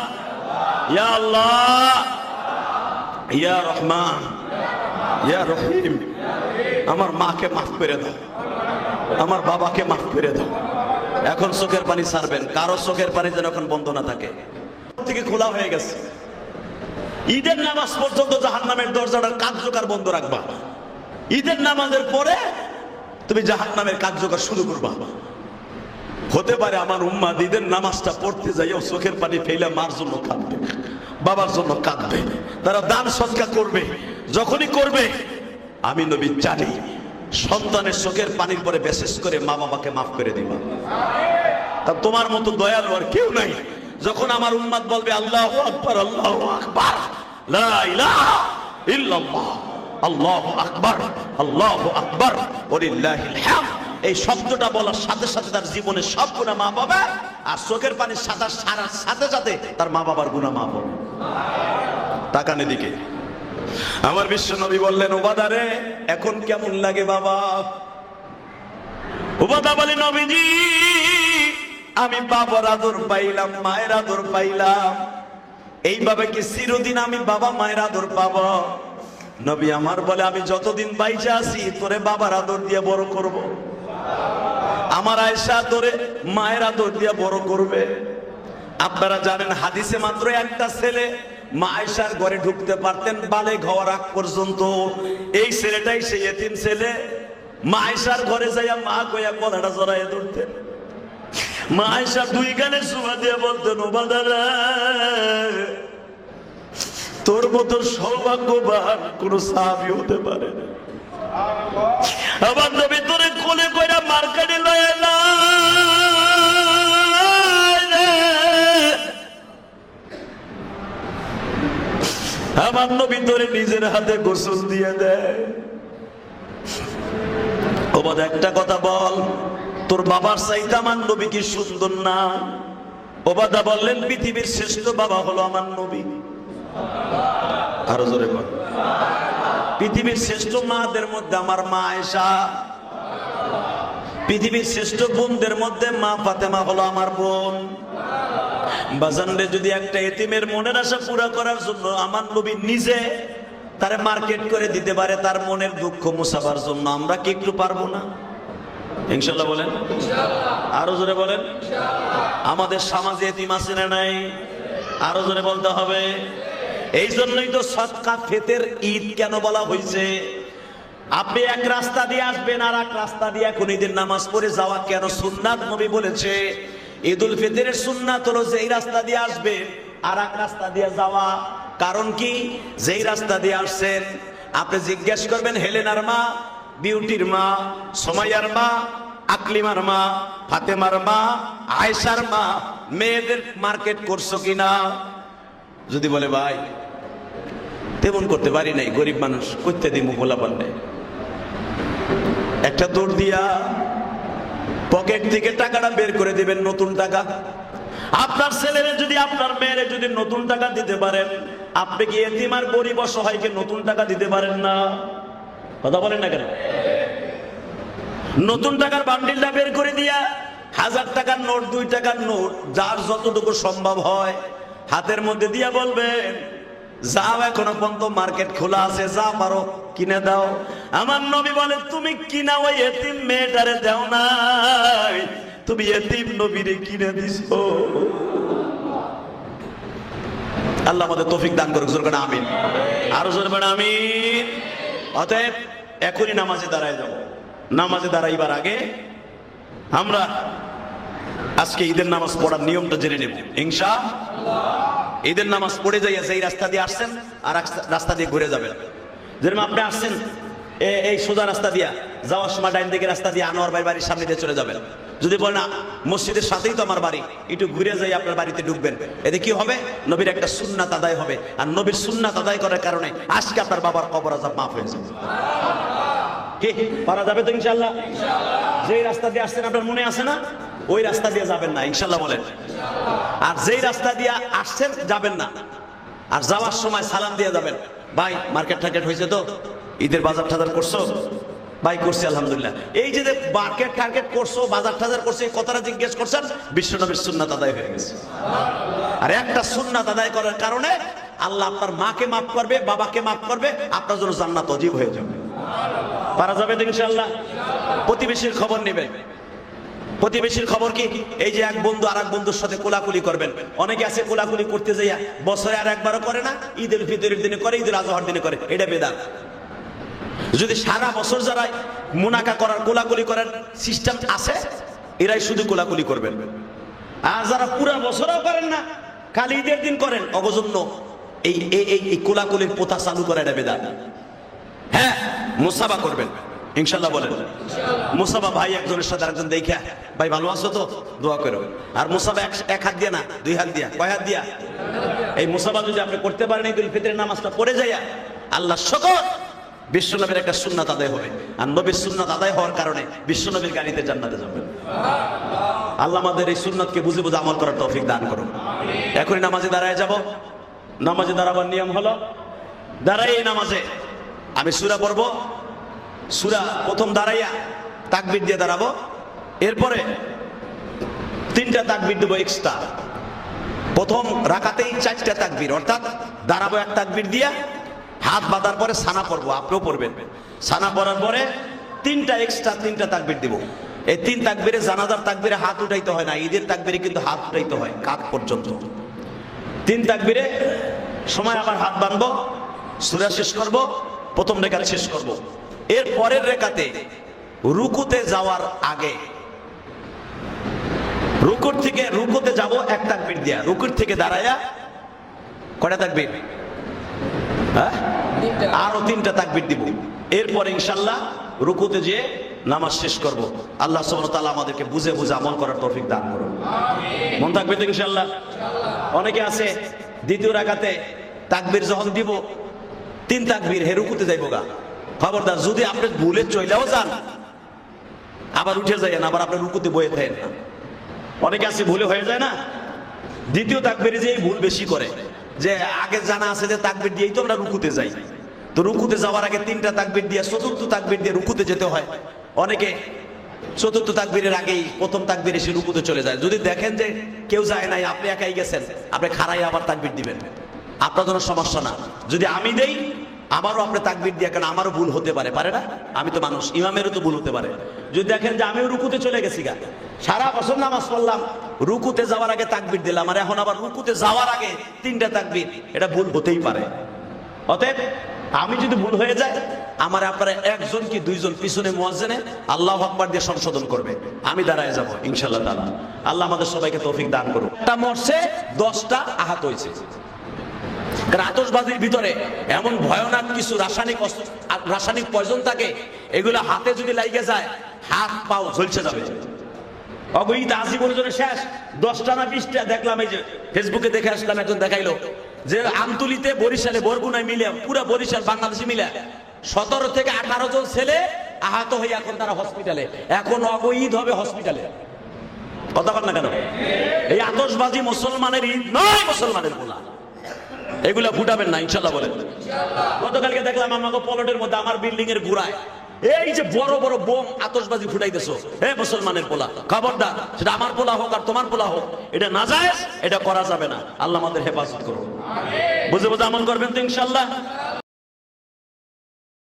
ইয়া আল্লাহ, ইয়া রহমান, ইয়া রহিম, আমার মাকে মাফ করে দাও, আমার বাবাকে মাফ করে দাও। এখন চোখের পানি ছাড়বেন, কারো চোখের পানি যেন এখন বন্ধ না থাকে। থেকে খোলা হয়ে গেছে, ঈদের নামাজ পর্যন্ত জাহান্নামের দরজাটার কার্যকর বন্ধ রাখবা। ঈদের নামাজের পরে তুমি জাহান্নামের কার্যকর শুরু করবা। হতে পারে আমার উম্মাদ ঈদের নামাজটা পড়তে যাইও চোখের পানি ফেলে মার জন্য কাঁদবে, বাবার জন্য কাঁদবে, তারা দান সদকা করবে। যখনই করবে আমি নবী জানি সন্তানের চোখের পানির পরে বিশেষ করে মা বাবাকে মাফ করে দিবা। তা তোমার মতো দয়ালু আর কেউ নাই। যখন আমার উম্মাত বলবে আল্লাহু আকবার, আল্লাহু আকবার, লা ইলাহা ইল্লাল্লাহ, আল্লাহু আকবার, আল্লাহু আকবার, ওয়ালিল্লাহিল হামদ, এই শব্দটা বলার সাথে সাথে তার জীবনের সব গুনাহ মাফ হবে, আর চোখের পানি সাদা সারার সাথে সাথে তার মা বাবার গুনাহ মাফ হবে। তাকান এদিকে। আমার বিশ্ব নবী বললেন, উবাদা রে এখন কেমন লাগে বাবা? উবাদা বলে, নবীজি আমি বাবার আদর পাইলাম, মায়ের আদর পাইলাম, এইভাবে কি চিরদিন আমি বাবা মায়ের আদর পাবো? নবী আমার বলে, আমি যতদিন বাইচে আছি তোরে বাবার আদর দিয়ে বড় করব, আমার আয়েশা তোরে মায়ের আদর দিয়ে বড় করবে। আপনারা জানেন হাদিসে মাত্র একটা ছেলে মা আয়েশার ঘরে ঢুকতে পারতেন বালেগ হওয়ার আগ পর্যন্ত। এই ছেলেটাই সেই এতিম ছেলে, মা আয়েশার ঘরে যাইয়া মা কইয়া গলাটা জড়াইয়া ধরতেন। মা আয়েশা দুই কানে চুমা দিয়ে বলতেন, উবাদা রে তোর মতো সৌভাগ্যবান কোন সাহাবী হতে পারে না। আমার নবী তোরে কোলে কইরা মার্কেটে লয়ে না, আমার নবী তোরে নিজের হাতে গোসল দিয়ে দেয়। ওবাদা একটা কথা বল, তোর বাবার চাইতে আমার নবী কি সুন্দর না? ওবাদা বললেন, পৃথিবীর শ্রেষ্ঠ বাবা হলো আমার নবী। আরো জোরে বল। পৃথিবীর শ্রেষ্ঠ মাদের মধ্যে আমার মা আয়েশা, পৃথিবীর শ্রেষ্ঠ বোনদের মধ্যে মা ফাতেমা হলো আমার বোন। বাজানরে যদি একটা এতিমের মনের আশা পুরা করার জন্য আমার নবী নিজে তারে মার্কেট করে দিতে পারে তার মনের দুঃখ মুছাবার জন্য, আমরা কি একটু পারবো না? ইনশাআল্লাহ বলেন, আরো জোরে বলেন। আমাদের সমাজে এতিম আছে না নাই? আরো জোরে বলতে হবে। এই জন্যই তো সদকা ফেতের ঈদ কেন বলা হয়েছে? আপনি এক রাস্তা দিয়ে আসবেন আর এক রাস্তা দিয়ে এখন ঈদের নামাজ পড়ে যাওয়া কেন সুন্নাত? নবী বলেছে ঈদুল ফিতরের সুন্নাত হলো যেই রাস্তা দিয়ে আসবে আর এক রাস্তা দিয়ে যাওয়া। কারণ কি? যেই রাস্তা দিয়ে আসছেন আপনি জিজ্ঞেস করবেন হেলেনার মা, বিউটির মা, সুমাইয়ার মা, আকলিমার মা, ফাতেমার মা, আয়েশার মা, মেয়েদের মার্কেট করছো কিনা? যদি বলে ভাই তেমন করতে পারি নাই, গরিব মানুষ, করতে দিমু বলা পারলে, একটা দৌড় দিয়া পকেট থেকে টাকাটা বের করে দিবেন, নতুন টাকা। আপনার ছেলেরে যদি আপনার মেয়েরে যদি নতুন টাকা দিতে পারেন, আপনি কি এতিম আর গরিব অসহায়কে নতুন টাকা দিতে পারেন না? কথা বলেন না কেন? নতুন টাকার বান্ডিলটা বের করে দিয়া 1000 টাকার নোট, 2 টাকার নোট, যার যতটুকু সম্ভব হয় হাতের মধ্যে দিয়া বলবেন, যাও এখনো পর্যন্ত মার্কেট খোলা আছে, যা পারো কিনে দাও। আমার নবী বলে, তুমি কিনা ওই এতিম মেয়েটারে দাও নাই, তুমি এতিম নবীরে কিনে দিছো। আল্লাহ আমাদের তৌফিক দান করুক, জোরে বলেন আমিন। আরো জোরে বলেন আমিন। অতএব এখনই নামাজে দাঁড়ায় যাব। নামাজে দাঁড়াইবার আগে আমরা আজকে ঈদের নামাজ পড়ার নিয়মটা জেনে নেব ইনশাআল্লাহ। ঈদের নামাজ পড়ে যাইয়া এই রাস্তা দিয়ে আসছেন আর রাস্তা দিয়ে ঘুরে যাবেন। যেরকম আপনি আসছেন এই সোজা রাস্তা দিয়া যাওয়ার সময় ডাইন দিকে রাস্তা দিয়ে আনোয়ার ভাই বাড়ির সামনে দিয়ে চলে যাবেন। যদি বলেন মসজিদের সাথেই তো আমার বাড়ি, একটু ঘুরে যাই আপনার বাড়িতে ঢুকবেন, এতে কি হবে? নবীর একটা সুন্নাত আদায় হবে। আর নবীর সুন্নাত আদায় করার কারণে আজকে আপনার বাবার কবর আযাব মাফ হয়ে যাবে। কি পারা যাবে তো ইনশাআল্লাহ? যেই রাস্তা দিয়ে আসছেন আপনার মনে আছে না, ওই রাস্তা দিয়ে যাবেন না ইনশাআল্লাহ বলেন। আর যেই রাস্তা দিয়ে আসছেন যাবেন না। আর যাওয়ার সময় সালাম দিয়ে যাবেন। ভাই মার্কেট টার্কেট হয়েছে তো, ঈদের বাজার টাজার করছো? ভাই করছি আলহামদুলিল্লাহ। এই যে মার্কেট টার্গেট করছো, বাজার টাজার করছো, এই কথাটা জিজ্ঞেস করছেন, বিশ্বনবীর সুন্নাত আদায় হয়ে গেছে। আর একটা সুন্নাত আদায় করার কারণে আল্লাহ আপনার মাকে মাফ করবে, বাবাকে মাফ করবে, আপনার জন্য জান্নাত ওয়াজিব হয়ে যাবে। পারা যাবে তো ইনশাআল্লাহ? প্রতিবেশীর খবর নেবেন। প্রতিবেশীর খবর কি? এই যে এক বন্ধু আর এক বন্ধুর সাথে কোলাকুলি করবেন। অনেকে আছে কোলাকুলি করতে যাইয়া বছরে আর একবারও করে না, ঈদের ফিতরের দিনে করে, ঈদের আজহার দিনে করে, এটা বেদাত। যদি সারা বছর যারা মুনাকা করার কোলাকুলি করার সিস্টেম আছে, এরাই শুধু কোলাকুলি করবেন। আর যারা পুরা বছরও করেন না, খালি ঈদের দিন করেন, অগজন্য এই কোলাকুলির প্রথা চালু করা এটা বেদাত। হ্যাঁ, মুসাফা করবেন ইনশাআল্লাহ বলেন। মুসাফা ভাই একজনের সাথে আরেকজন দেখা, ভাই ভালো আছো তো, দোয়া করো। আর মুসাফা এক হাত দিয়া না, দুই হাত দিয়া। কয় হাত দিয়া? এই মুসাফা যদি আপনি করতে পারেন, ঈদুল ফিতরের নামাজটা পড়ে যাইয়া, আল্লাহ শুকর, বিশ্বনবীর একটা সুন্নাত আদায় হবে। আর নবীর সুন্নাত আদায় হওয়ার কারণে বিশ্বনবীর গাড়িতে জান্নাতে যাবেন। আল্লাহ আমাদের এই সুন্নাতকে বুঝে বুঝে আমল করার তৌফিক দান করুন। এখনই নামাজে দাঁড়ায় যাব। নামাজে দাঁড়াবার নিয়ম হলো, দাঁড়াই এই নামাজে আমি সূরা পড়ব। সূরা প্রথম দাঁড়াইয়া তাকবীর দিয়ে দাঁড়াবো। এরপরে 3টা তাকবীর দেবো এক্সট্রা। প্রথম রাকাতেই 4টা তাকবীর, অর্থাৎ দাঁড়াবো এক তাকবীর দিয়া, হাত বাঁধার পরে সানা পড়বো, আপনিও পড়বেন। সানা পড়ার পরে 3টা এক্সট্রা 3টা তাকবীর দিব। এই 3 তাকবীরে, জানাজার তাকবীরে হাত উঠাইতে হয় না, ঈদের তাকবীরে কিন্তু হাত উঠাইতে হয় কাঁধ পর্যন্ত। 3 তাকবীরে সময় আবার হাত বাঁধবো, সূরা শেষ করব, প্রথম রেখাত শেষ করব। এর পরের রেখাতে রুকুতে যাওয়ার আগে, রুকুর থেকে রুকুতে যাব এক তাকবীর দিয়া, রুকুর থেকে দাঁড়ায়া কয়টা তাকবীর? আরো 3টা তাকবীর দিব। এরপরে ইনশাআল্লাহ রুকুতে যেয়ে নামাজ শেষ করব। আল্লাহ সুবহানাহু ওয়া তাআলা আমাদেরকে বুঝে বুঝে আমল করার তৌফিক দান করুন। আমিন। মন থাকবে তো ইনশাআল্লাহ? অনেকে আছে দ্বিতীয় রাকাতে তাকবীর যখন দিব, 3 তাকবীর হে রুকুতে যাইবো গা। খবরদার, যদি আপনি ভুলে চইলাও যান, আবার উঠে যাইয়েন, আবার আপনি রুকুতে বয়ে থাকেন না। অনেকে আছে ভুলে হয়ে যায় না, দ্বিতীয় তাকবীরে যে ভুল বেশি করে, যে আগে জানা আছে যে তাকবীর দিয়েই তো আমরা রুকুতে যাই, তো রুকুতে যাওয়ার আগে 3টা তাকবীর দিয়ে 4র্থ তাকবীর দিয়ে রুকুতে যেতে হয়। অনেকে 4র্থ তাকবীরের আগেই প্রথম তাকবীরে এসে রুকুতে চলে যায়। যদি দেখেন যে কেউ যায় নাই, আপনি একাই গেছেন, আপনি খাড়াই আবার তাকবীর দিবেন, আপনার জন্য সমস্যা না। যদি আমি দেই, আমারও আপনি তাকবীর দিয়ে, কারণ আমারও ভুল হতে পারে, পারে না? আমি তো মানুষ, ইমামেরও তো ভুল হতে পারে। যদি দেখেন যে আমিও রুকুতে চলে গেছি গা, সারা বছর নামাজ পড়লাম, রুকুতে যাওয়ার আগে তাকবীর দিলাম, আর এখন আবার রুকুতে যাওয়ার আগে 3টা তাকবীর, এটা ভুল হতেই পারে। অতএব আমি যদি ভুল হয়ে যায়, আমার আপনারা 1জন কি 2জন পিছনে মুয়াজ্জিনে আল্লাহু আকবার দিয়ে সংশোধন করবে, আমি দাঁড়ায় যাব ইনশাআল্লাহ তাআলা। আল্লাহ আমাদের সবাইকে তৌফিক দান করুন। তা মরছে, 10টা আহত হয়েছে। আতশবাজির ভিতরে এমন ভয়ানক কিছু রাসায়নিক পয়জন থাকে, এগুলো হাতে যদি লাগে যায়, হাত পাও ঝলসে যাবে। অবৈধ আজীবনের শেষ। 10টা না 20টা দেখলাম, এই যে ফেসবুকে দেখে আসলাম, একজন দেখাইলো যে আমতুলিতে, বরিশালে, বরগুনায় মিলে, পুরা বরিশাল বাংলাদেশে মিলে 17 থেকে 18 জন ছেলে আহত হয়ে এখন তারা হসপিটালে, এখন অবৈধ হবে হসপিটালে। কথা বল না কেন? এই আতশবাজি মুসলমানের ঈদ নয়, মুসলমানের গোলা। এগুলা ফুটাবেন না ইনশাআল্লাহ বলেন। গতকালকে দেখলাম আমাকে পলটের মধ্যে, আমার বিল্ডিং এর গোড়ায় এই যে বড় বড় বোম আতশবাজি ফুটাইতেছো, হে মুসলমানের পোলা, খবরদার, সেটা আমার পোলা হোক আর তোমার পোলা হোক, এটা নাজায়েজ, এটা করা যাবে না। আল্লাহ আমাদের হেফাজত করুন। বুঝে বুঝে আমল করবেন তো ইনশাআল্লাহ।